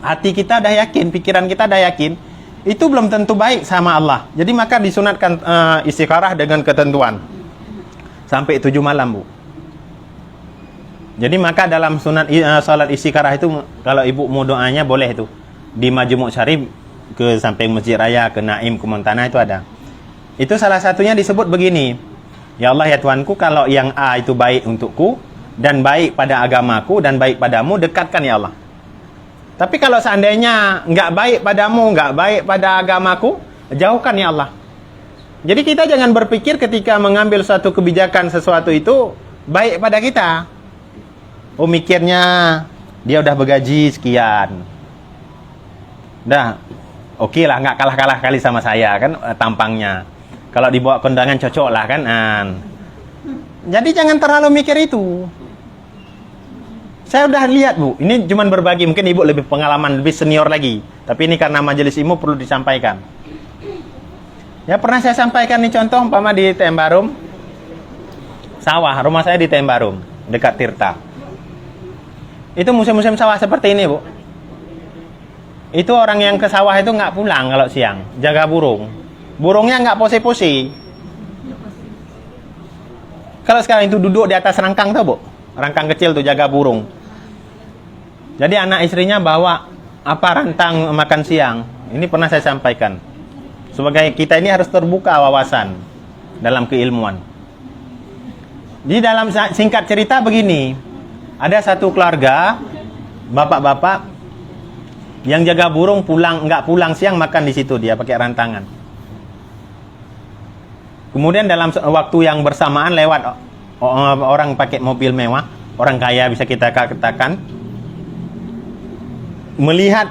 hati kita dah yakin, pikiran kita dah yakin, itu belum tentu baik sama Allah. Jadi maka disunatkan istikharah dengan ketentuan. sampai 7 malam, Bu. Jadi maka dalam sunat salat istikharah itu kalau ibu mau doanya boleh itu di Majmu' Syarif ke samping Masjid Raya, ke Naim, ke Montana itu ada. Itu salah satunya disebut begini. Ya Allah ya Tuhanku, kalau yang A itu baik untukku dan baik pada agamaku dan baik padamu, dekatkan ya Allah. Tapi kalau seandainya nggak baik padamu, nggak baik pada agamaku, jauhkan ya Allah. Jadi kita jangan berpikir ketika mengambil suatu kebijakan sesuatu itu baik pada kita. Oh mikirnya dia udah bergaji sekian. Dah, oke lah, nggak kalah-kalah kali sama saya kan tampangnya. Kalau dibawa kondangan cocok lah kan. Jadi jangan terlalu mikir itu. Saya udah lihat, Bu. Ini cuma berbagi. Mungkin ibu lebih pengalaman, lebih senior lagi. Tapi ini karena majelis ilmu perlu disampaikan. Ya pernah saya sampaikan nih contoh, umpama di Tembarum. Sawah, rumah saya di Tembarum, dekat Tirta. Itu musim-musim sawah seperti ini, Bu. Itu orang yang ke sawah itu nggak pulang kalau siang, jaga burung. Burungnya nggak pose-pose. Kalau sekarang itu duduk di atas rangkang tuh, Bu. Rangkang kecil tuh jaga burung. Jadi anak istrinya bawa rantang makan siang. Ini pernah saya sampaikan. Sebagai kita ini harus terbuka wawasan dalam keilmuan. Jadi dalam singkat cerita begini. Ada satu keluarga, bapak-bapak yang jaga burung nggak pulang siang, makan di situ dia pakai rantangan. Kemudian dalam waktu yang bersamaan lewat orang pakai mobil mewah, orang kaya bisa kita katakan, melihat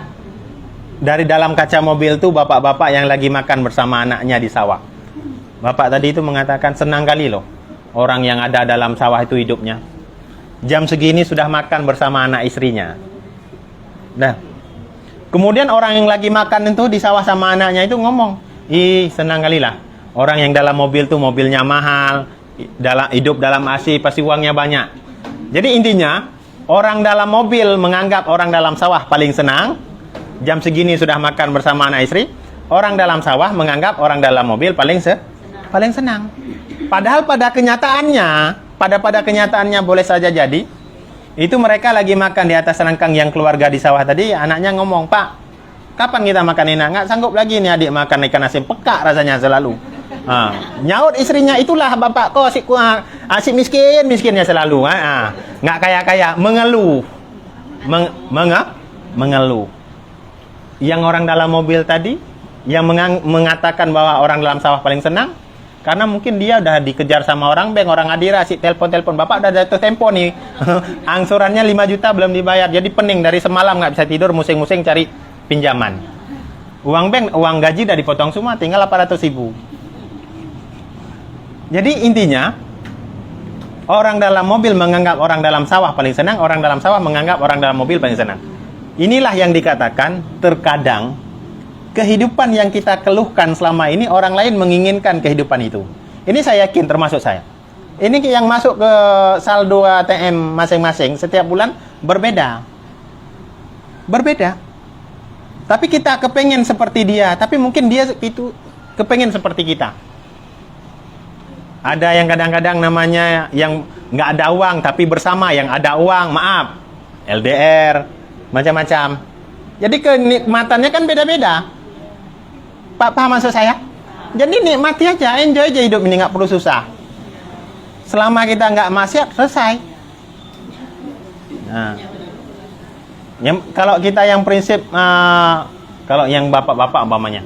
dari dalam kaca mobil tuh bapak-bapak yang lagi makan bersama anaknya di sawah. Bapak tadi itu mengatakan senang kali loh orang yang ada dalam sawah itu hidupnya. Jam segini sudah makan bersama anak istrinya. Nah, kemudian orang yang lagi makan itu di sawah sama anaknya itu ngomong, ih senang kali lah. Orang yang dalam mobil tuh mobilnya mahal, hidup dalam AC pasti uangnya banyak. Jadi intinya, orang dalam mobil menganggap orang dalam sawah paling senang. Jam segini sudah makan bersama anak istri. Orang dalam sawah menganggap orang dalam mobil paling senang. Padahal pada kenyataannya boleh saja jadi itu mereka lagi makan di atas rangkang yang keluarga di sawah tadi. Anaknya ngomong, Pak, kapan kita makan enak? Nggak sanggup lagi nih adik makan ikan asin, pekak rasanya selalu. Nyaut istrinya, itulah bapak kau asik miskinnya selalu. Nggak kaya mengeluh. Mengeluh. Yang orang dalam mobil tadi yang mengatakan bahwa orang dalam sawah paling senang, karena mungkin dia udah dikejar sama orang bank, orang adira, asik telepon, bapak udah jatuh tempo nih. Angsurannya 5 juta belum dibayar, jadi pening dari semalam nggak bisa tidur, musing-musing cari pinjaman. Uang bank, uang gaji udah dipotong semua, tinggal 800.000. Jadi intinya, orang dalam mobil menganggap orang dalam sawah paling senang, orang dalam sawah menganggap orang dalam mobil paling senang. Inilah yang dikatakan terkadang kehidupan yang kita keluhkan selama ini, orang lain menginginkan kehidupan itu. Ini saya yakin termasuk saya. Ini yang masuk ke saldo ATM masing-masing setiap bulan berbeda. Tapi kita kepengen seperti dia, tapi mungkin dia itu kepengen seperti kita. Ada yang kadang-kadang namanya yang nggak ada uang tapi bersama, yang ada uang, maaf, LDR, macam-macam. Jadi kenikmatannya kan beda-beda. Pak, paham maksud saya? Jadi nikmati aja, enjoy aja hidup ini, nggak perlu susah. Selama kita nggak maksiat, selesai. Nah, kalau kita yang prinsip, kalau yang bapak-bapak umpamanya,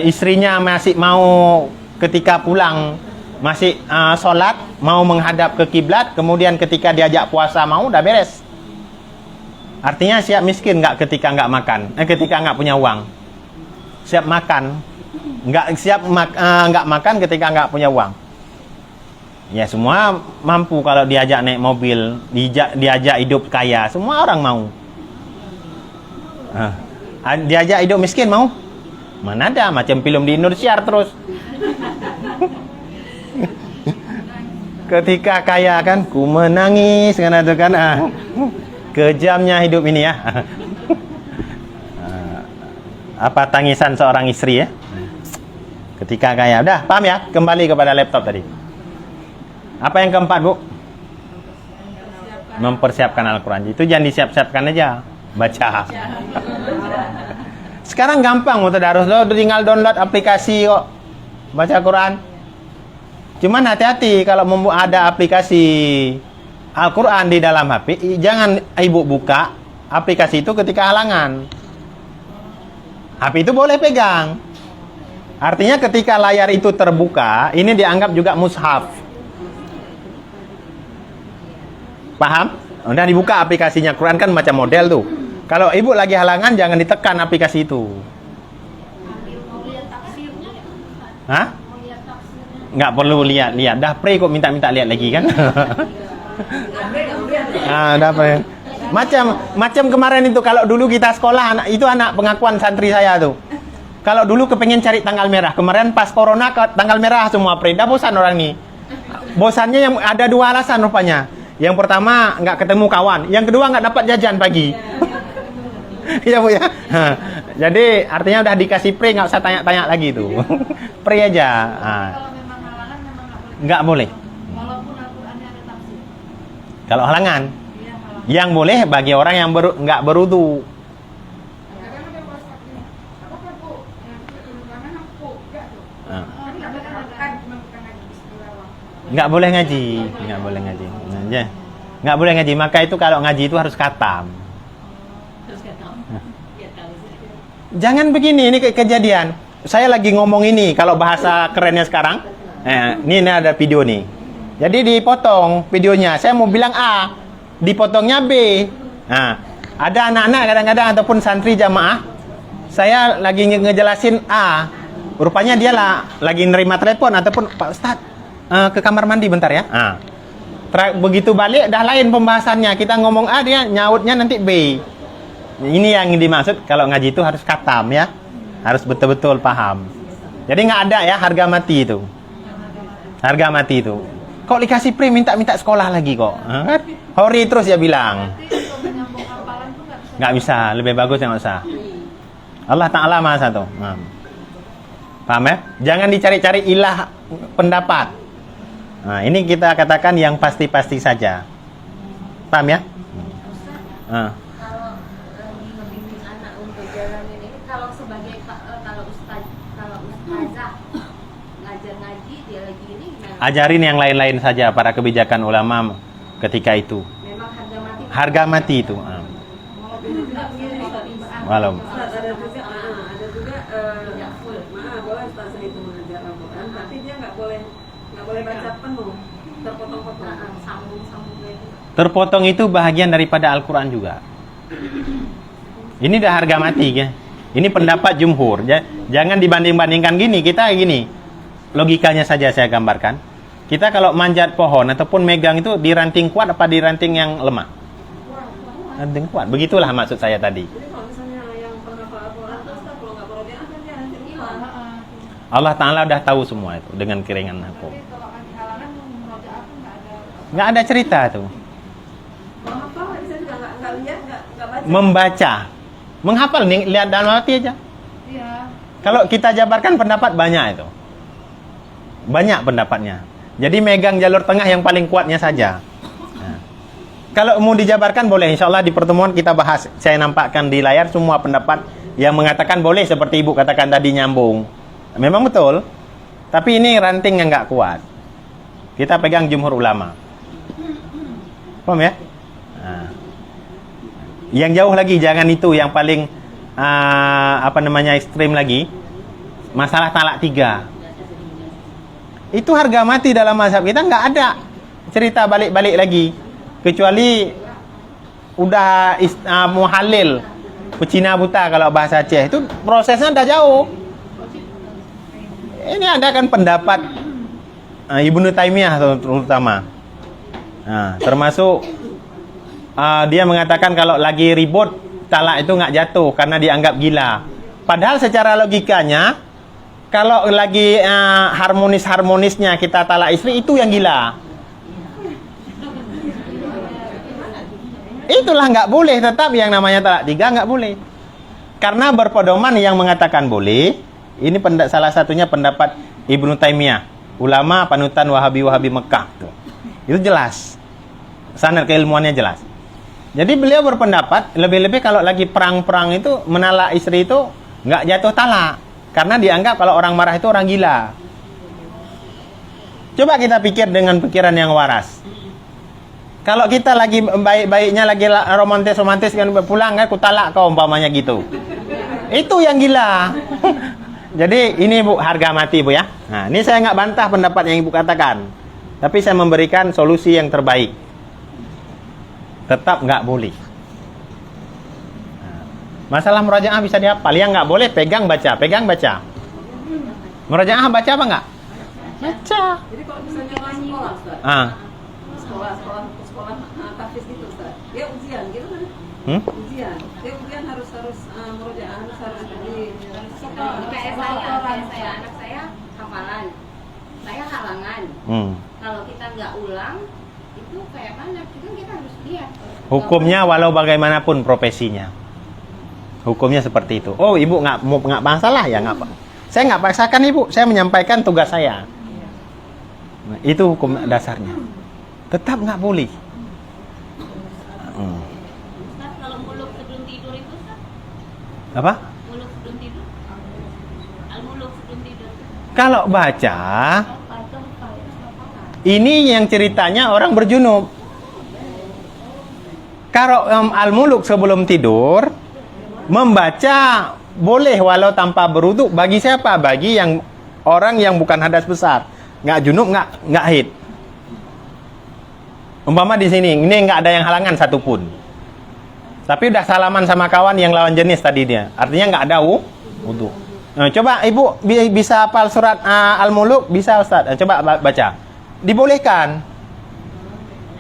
istrinya masih mau ketika pulang masih sholat, mau menghadap ke kiblat, kemudian ketika diajak puasa mau, udah beres. Artinya siap miskin nggak ketika nggak makan, ketika nggak punya uang. Siap makan, nggak makan ketika nggak punya uang. Ya semua mampu kalau diajak naik mobil, diajak hidup kaya, semua orang mau. Diajak hidup miskin mau? Mana ada, macam film di Indonesia terus. Ketika kaya kan, ku menangis kan itu kan. Kejamnya hidup ini ya. Apa tangisan seorang istri ya? Ketika kaya. Udah, paham ya? Kembali kepada laptop tadi. Apa yang keempat, Bu? Mempersiapkan Al-Quran. Itu jangan disiap-siapkan aja. Baca. Sekarang gampang mau tadarus lo, tinggal download aplikasi kok. Baca Quran. Cuman hati-hati kalau ada aplikasi Al-Quran di dalam HP, jangan ibu buka aplikasi itu ketika halangan. HP itu boleh pegang. Artinya ketika layar itu terbuka, ini dianggap juga mushaf. Paham? Udah dibuka aplikasinya. Quran kan macam model tuh. Kalau ibu lagi halangan, jangan ditekan aplikasi itu.
Mau lihat tafsirnya ya?
Hah?
Mau lihat tafsirnya?
Nggak perlu lihat. Dah pray kok minta-minta lihat lagi kan? Dah pray. Macam kemarin itu, kalau dulu kita sekolah, anak pengakuan santri saya tuh. Kalau dulu kepengen cari tanggal merah, kemarin pas corona tanggal merah semua pray. Dah bosan orang nih. Bosannya yang ada dua alasan rupanya. Yang pertama nggak ketemu kawan, yang kedua nggak dapat jajan pagi. Iya Bu ya. Jadi artinya udah dikasih pray, nggak usah tanya-tanya lagi tuh. Pray aja.
Kalau memang halangan memang
Nggak boleh.
Walaupun Al-Qur'annya ada tafsir.
Kalau halangan,
Iya, halangan.
yang boleh bagi orang yang nggak berudu.
Kadang ada WhatsApp-nya. Apa Bu? Mana aku? Enggak tuh.
Nah,
Enggak bukan ngaji bismillah.
nggak boleh ngaji, nggak boleh ngaji. Nggak boleh ngaji. Maka itu kalau ngaji itu harus khatam. Jangan begini, ini kejadian. Saya lagi ngomong ini, kalau bahasa kerennya sekarang, ini ada video nih. Jadi dipotong videonya. Saya mau bilang A, dipotongnya B. Nah, ada anak-anak kadang-kadang ataupun santri jamaah, saya lagi ngejelasin A, rupanya dia lagi nerima telepon ataupun Pak Ustadz ke kamar mandi bentar ya. Nah, begitu balik dah lain pembahasannya. Kita ngomong A, dia nyautnya nanti B. Ini yang dimaksud kalau ngaji itu harus khatam ya. Harus betul-betul paham. Jadi nggak ada ya harga mati itu. Harga mati itu. Kok dikasih pre minta sekolah lagi kok? Kan? Hori terus ya bilang. Nggak bisa, lebih bagus yang nggak usah. Allah Ta'ala Maha Satu. Paham ya? Jangan dicari-cari ilah pendapat. Nah, ini kita katakan yang pasti-pasti saja. Paham ya?
Kalau lagi ngebimbing anak untuk jalanin ini, kalau sebagai kalau ustazah ngajar ngaji dia lagi ini gimana?
Ajarin yang lain-lain saja para kebijakan ulama ketika itu.
Memang
Harga mati itu. Walau.
Ada juga maaf boleh ustazah itu mengajar Al-Quran, tapi dia nggak boleh baca penuh, terpotong-potong.
Sambung gitu.
Terpotong itu bahagian daripada Al-Quran juga. Ini dah harga mati ya. Ini pendapat jumhur. Jangan dibanding-bandingkan gini. Kita gini. Logikanya saja saya gambarkan. Kita kalau manjat pohon ataupun megang itu di ranting kuat apa di ranting yang lemah? Ranting kuat. Begitulah maksud saya tadi.
Jadi kalau misalnya yang penghafal Al-Quran, Ustaz kalau nggak perlu kan dia nanti lupa.
Allah Ta'ala udah tahu semua itu dengan keringan hukum.
Tapi kalau halangan memurojaah pun
Nggak ada cerita tuh.
Menghafal bisa juga nggak lihat, nggak baca.
Membaca. Menghafal nih, lihat dalam hati aja.
Iya.
Kalau kita jabarkan pendapat banyak itu. Banyak pendapatnya. Jadi megang jalur tengah yang paling kuatnya saja. Nah. Kalau mau dijabarkan boleh. Insya Allah di pertemuan kita bahas. Saya nampakkan di layar semua pendapat yang mengatakan boleh seperti ibu katakan tadi nyambung. Memang betul. Tapi ini ranting yang nggak kuat. Kita pegang jumhur ulama. Paham ya? Nah. Yang jauh lagi jangan itu yang paling ekstrim lagi. Masalah talak 3. Itu harga mati dalam mazhab kita, nggak ada cerita balik-balik lagi. Kecuali udah muhalil, pecina buta kalau bahasa Aceh. Itu prosesnya udah jauh. Ini ada kan pendapat Ibnu Taimiyah terutama. Nah, termasuk dia mengatakan kalau lagi ribut talak itu nggak jatuh karena dianggap gila. Padahal secara logikanya kalau lagi harmonisnya kita talak istri itu yang gila. Itulah nggak boleh, tetap yang namanya talak 3 nggak boleh. Karena berpedoman yang mengatakan boleh Ini salah satunya pendapat Ibnu Taimiyah, ulama panutan Wahabi Mekah. Itu jelas. Sanad keilmuannya jelas. Jadi beliau berpendapat lebih-lebih kalau lagi perang-perang itu menalak istri itu nggak jatuh talak, karena dianggap kalau orang marah itu orang gila. Coba kita pikir dengan pikiran yang waras. Kalau kita lagi baik-baiknya, lagi romantis kan, pulang kan, ku talak kau umpamanya gitu. Itu yang gila. Jadi ini Bu, harga mati Bu ya. Nah, ini saya nggak bantah pendapat yang Ibu katakan, tapi saya memberikan solusi yang terbaik. Tetap nggak boleh. Nah, masalah murajaah bisa dihafal. Yang nggak boleh pegang baca. Murajaah baca apa nggak? Baca.
Jadi kalau misalnya sekolah, Ustaz. Sekolah tahfiz gitu, Ustaz. Dia ujian gitu kan? Ujian. Dia ujian harus murojaah, harus di
Kayak saya, anak saya hafalan, saya halangan. Kalau kita nggak ulang, itu kayak mana? Kita harus lihat.
Hukumnya walau bagaimanapun profesinya, hukumnya seperti itu. Oh, Ibu nggak masalah ya, nggak apa. Saya nggak paksakan Ibu, saya menyampaikan tugas saya. Nah, itu hukum dasarnya. Tetap nggak boleh.
Ustaz, kalau muluk sebelum tidur itu, Ustaz?
Apa?
Muluk sebelum tidur? Al-muluk sebelum tidur.
Kalau baca, ini yang ceritanya orang berjunub. Kalau al-muluk sebelum tidur, membaca boleh walau tanpa berwudu. Bagi siapa? Bagi yang orang yang bukan hadas besar, nggak junub, nggak haid. Umpama di sini, ini nggak ada yang halangan satupun. Tapi udah salaman sama kawan yang lawan jenis tadi dia. Artinya nggak ada wudu. Nah, coba Ibu bisa hafal surat Al-Muluk? Bisa Ustaz. Coba baca. Dibolehkan.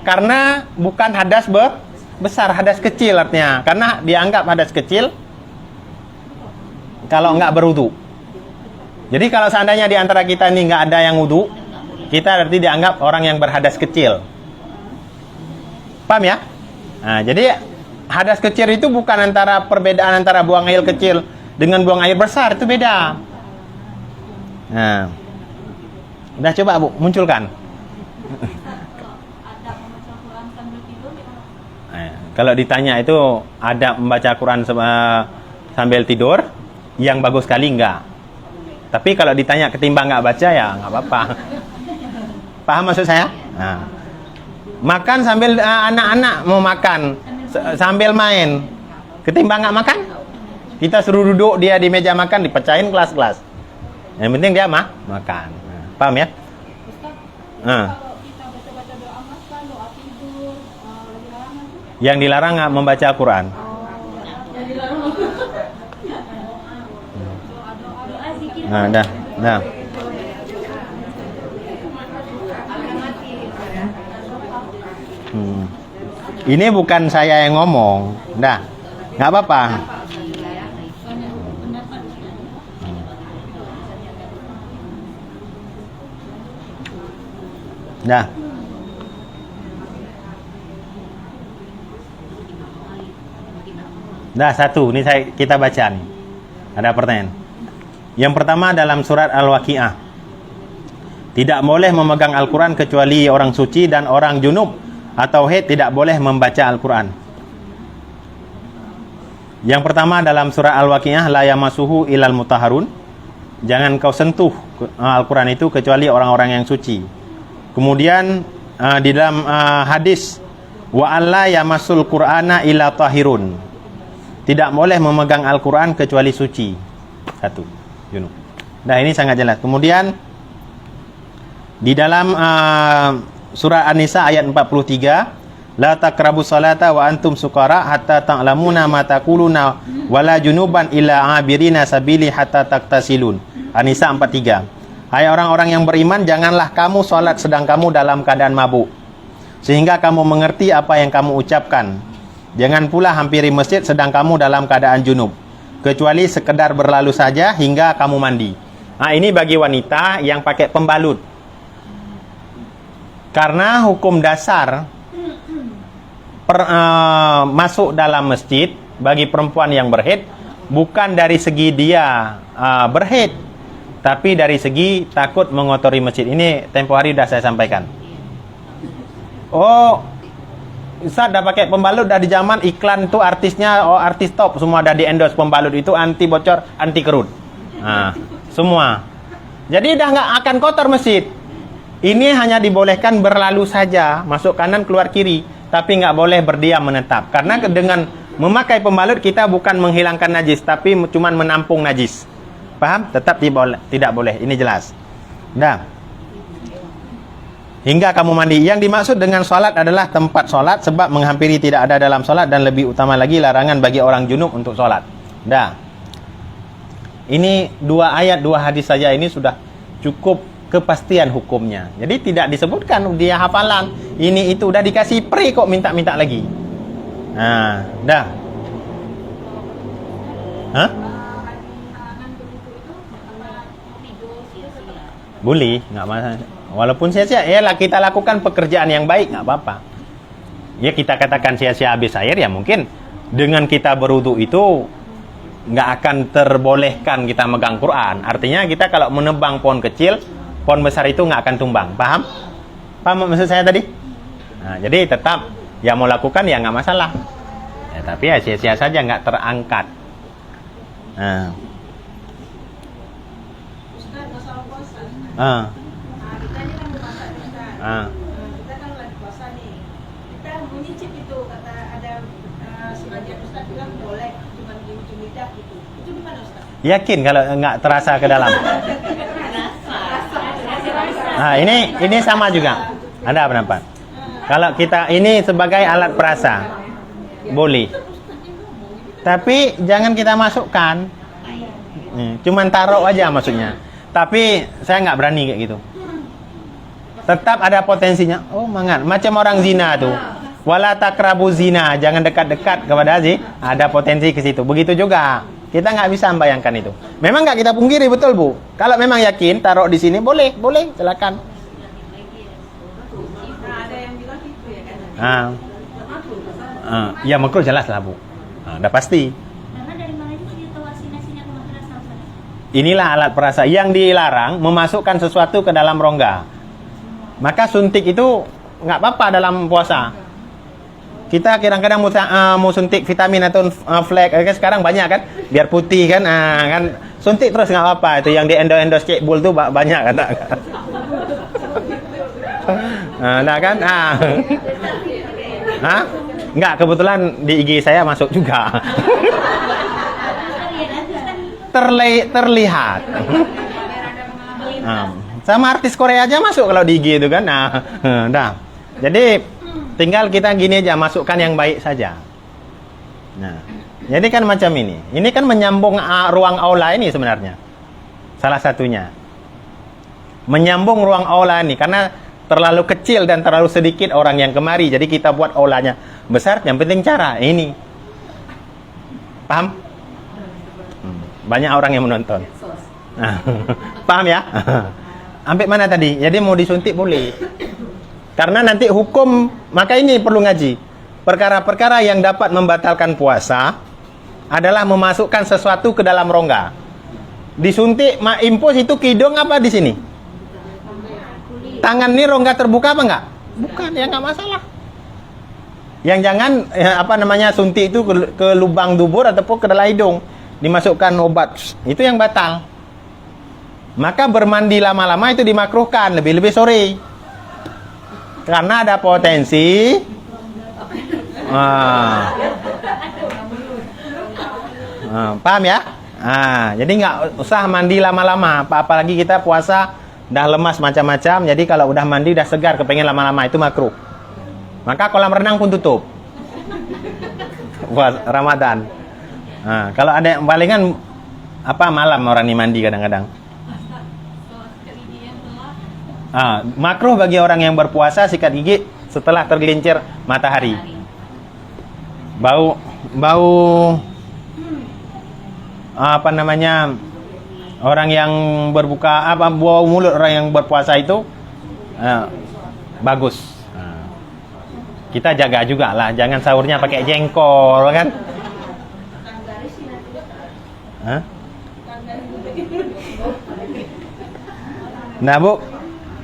Karena bukan hadas besar, hadas kecil artinya. Karena dianggap hadas kecil kalau nggak berwudu. Jadi kalau seandainya di antara kita ini nggak ada yang wudu, kita berarti dianggap orang yang berhadas kecil. Paham ya? Nah, jadi hadas kecil itu bukan perbedaan antara buang air kecil dengan buang air besar, itu beda. Nah, udah coba Bu, munculkan. Nah, kalau ditanya itu ada membaca Quran sambil tidur, yang bagus sekali enggak. Tapi kalau ditanya ketimbang nggak baca ya nggak apa-apa. Paham maksud saya? Nah, makan sambil anak-anak mau makan sambil main, ketimbang nggak makan, kita suruh duduk dia di meja makan, dipecahin kelas-kelas. Yang penting dia makan. Nah, paham ya?
Kalau kita baca-baca doa mas kan doa tidur, dilarang itu?
Yang dilarang membaca Al-Quran.
Yang dilarang
Doa zikir.
Nah, dah. Ini bukan saya yang ngomong, dah, nggak apa-apa. Dah. Dah satu, ini kita baca nih. Ada pertanyaan. Yang pertama dalam surat Al-Waqiah. Tidak boleh memegang Al-Quran kecuali orang suci dan orang junub atau haid tidak boleh membaca Al-Quran. Yang pertama dalam surah Al-Waqiah, la yamassuhu ilal mutahharun. Jangan kau sentuh Al-Quran itu kecuali orang-orang yang suci. Kemudian di dalam hadis, wa alla yamassul qur'ana illa tahirun. Tidak boleh memegang Al-Quran kecuali suci. Satu, junub. Nah, ini sangat jelas. Kemudian di dalam surah An-Nisa ayat 43, la taqrabus salata wa antum sukara hatta ta'lamuna ma taquluna wala junuban illa abirina sabili hatta taqtasilun. An-Nisa 43. Hai orang-orang yang beriman, janganlah kamu salat sedang kamu dalam keadaan mabuk, sehingga kamu mengerti apa yang kamu ucapkan. Jangan pula hampiri masjid sedang kamu dalam keadaan junub, kecuali sekedar berlalu saja hingga kamu mandi. Nah, ini bagi wanita yang pakai pembalut. Karena hukum dasar masuk dalam masjid bagi perempuan yang berhaid bukan dari segi dia berhaid. Tapi dari segi takut mengotori masjid, ini tempo hari dah saya sampaikan. Oh, Ustaz dah pakai pembalut, dah di zaman iklan tuh artisnya, oh artis top semua dah di endorse pembalut itu, anti bocor, anti kerut. Nah, semua. Jadi dah nggak akan kotor masjid. Ini hanya dibolehkan berlalu saja, masuk kanan keluar kiri, tapi nggak boleh berdiam menetap. Karena dengan memakai pembalut kita bukan menghilangkan najis, tapi cuma menampung najis. Paham? Tetap tidak boleh. Ini jelas. Dah. Hingga kamu mandi. Yang dimaksud dengan sholat adalah tempat sholat, sebab menghampiri tidak ada dalam sholat, dan lebih utama lagi larangan bagi orang junub untuk sholat. Dah. Ini 2 ayat 2 hadis saja ini sudah cukup kepastian hukumnya. Jadi tidak disebutkan dia hafalan. Ini itu udah dikasih pre kok minta-minta lagi. Nah, dah. Hah? Boleh, nggak masalah. Walaupun sia-sia, ya lah kita lakukan pekerjaan yang baik, nggak apa-apa. Ya kita katakan sia-sia habis air, ya mungkin dengan kita berwudu itu nggak akan terbolehkan kita megang Quran. Artinya kita kalau menebang pohon kecil, pohon besar itu nggak akan tumbang. Paham? Paham maksud saya tadi? Nah, jadi tetap yang mau lakukan ya nggak masalah. Ya, tapi ya sia-sia saja, nggak terangkat. Nah.
Ustaz, masalah puasa.
Kita ini kan puasa nih, Ustaz. Kita kan lagi puasa nih. Kita menyicip itu, kata ada sebagian Ustaz bilang boleh cuma mencium lidah gitu. Itu gimana Ustaz?
Yakin kalau nggak terasa ke dalam? Nah, ini sama juga. Ada pendapat. Kalau kita ini sebagai alat perasa, boleh. Tapi jangan kita masukkan. Cuman taruh aja maksudnya. Tapi saya nggak berani kayak gitu. Tetap ada potensinya. Oh, mangat. Macam orang zina tuh. Wala takrabu zina. Jangan dekat-dekat kepada zina. Ada potensi ke situ. Begitu juga. Kita nggak bisa membayangkan itu. Memang nggak kita pungkiri, betul Bu. Kalau memang yakin taruh di sini, boleh, silakan.
Ada yang bilang gitu ya kan?
Ya makruh jelas lah Bu. Udah pasti.
Karena dari mana itu dia tahu asin-asinnya kemana sama.
Inilah alat perasa yang dilarang memasukkan sesuatu ke dalam rongga. Maka suntik itu nggak apa-apa dalam puasa. Kita kadang-kadang mau suntik vitamin atau flek, sekarang banyak kan, biar putih kan, kan suntik terus nggak apa-apa. Itu yang di endos cekbul tuh banyak kata. Nah kan, nggak, kebetulan di IG saya masuk juga. Terlihat. Sama artis Korea aja masuk kalau di IG itu kan. Dah. Jadi tinggal kita gini aja, masukkan yang baik saja. Nah, jadi kan macam ini. Ini kan menyambung ruang aula ini sebenarnya. Salah satunya. Menyambung ruang aula ini karena terlalu kecil dan terlalu sedikit orang yang kemari. Jadi kita buat aulanya besar, yang penting cara ini. Paham? Banyak orang yang menonton. Paham ya? Sampai mana tadi? Jadi mau disuntik boleh. Karena nanti hukum, maka ini perlu ngaji. Perkara-perkara yang dapat membatalkan puasa adalah memasukkan sesuatu ke dalam rongga. Disuntik, impus itu kidung apa di sini? Tangan ini rongga terbuka apa enggak? Bukan, ya enggak masalah. Yang jangan suntik itu ke lubang dubur ataupun ke dalam hidung, dimasukkan obat. Itu yang batal. Maka bermandi lama-lama itu dimakruhkan, lebih-lebih sore. Karena ada potensi paham ya? Jadi nggak usah mandi lama-lama. Apalagi kita puasa dah lemas macam-macam. Jadi kalau udah mandi udah segar, kepengen lama-lama, itu makruh. Maka kolam renang pun tutup. Buat Ramadan. Kalau ada yang palingan malam orang ini mandi kadang-kadang. Makruh bagi orang yang berpuasa sikat gigi setelah tergelincir matahari. Bau orang yang berbuka bau mulut orang yang berpuasa itu bagus. Kita jaga juga lah, jangan sahurnya pakai jengkol kan. Nah Bu,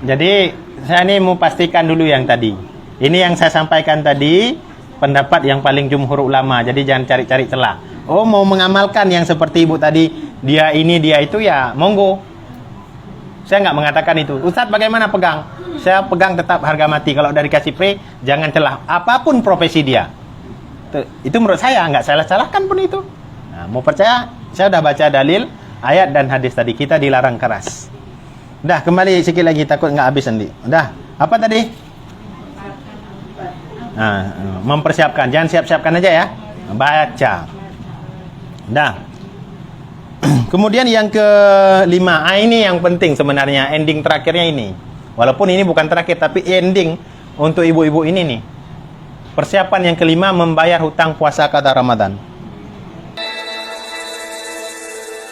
jadi saya ini mau pastikan dulu yang tadi. Ini yang saya sampaikan tadi, pendapat yang paling jumhur ulama. Jadi jangan cari-cari celah. Oh, mau mengamalkan yang seperti Ibu tadi, dia ini, dia itu, ya monggo. Saya nggak mengatakan itu. Ustadz bagaimana pegang? Saya pegang tetap harga mati. Kalau dari kasih free, jangan celah. Apapun profesi dia. Itu menurut saya, nggak salah-salahkan pun itu. Nah, mau percaya, saya udah baca dalil, ayat dan hadis tadi. Kita dilarang keras. Udah, kembali sikit lagi, takut nggak habis nanti. Udah, apa tadi? Nah, mempersiapkan. Jangan siap-siapkan aja ya. Baca. Dah. Kemudian yang kelima, ini yang penting sebenarnya, ending terakhirnya ini. Walaupun ini bukan terakhir, tapi ending untuk ibu-ibu ini nih. Persiapan yang kelima, membayar hutang puasa qada Ramadan.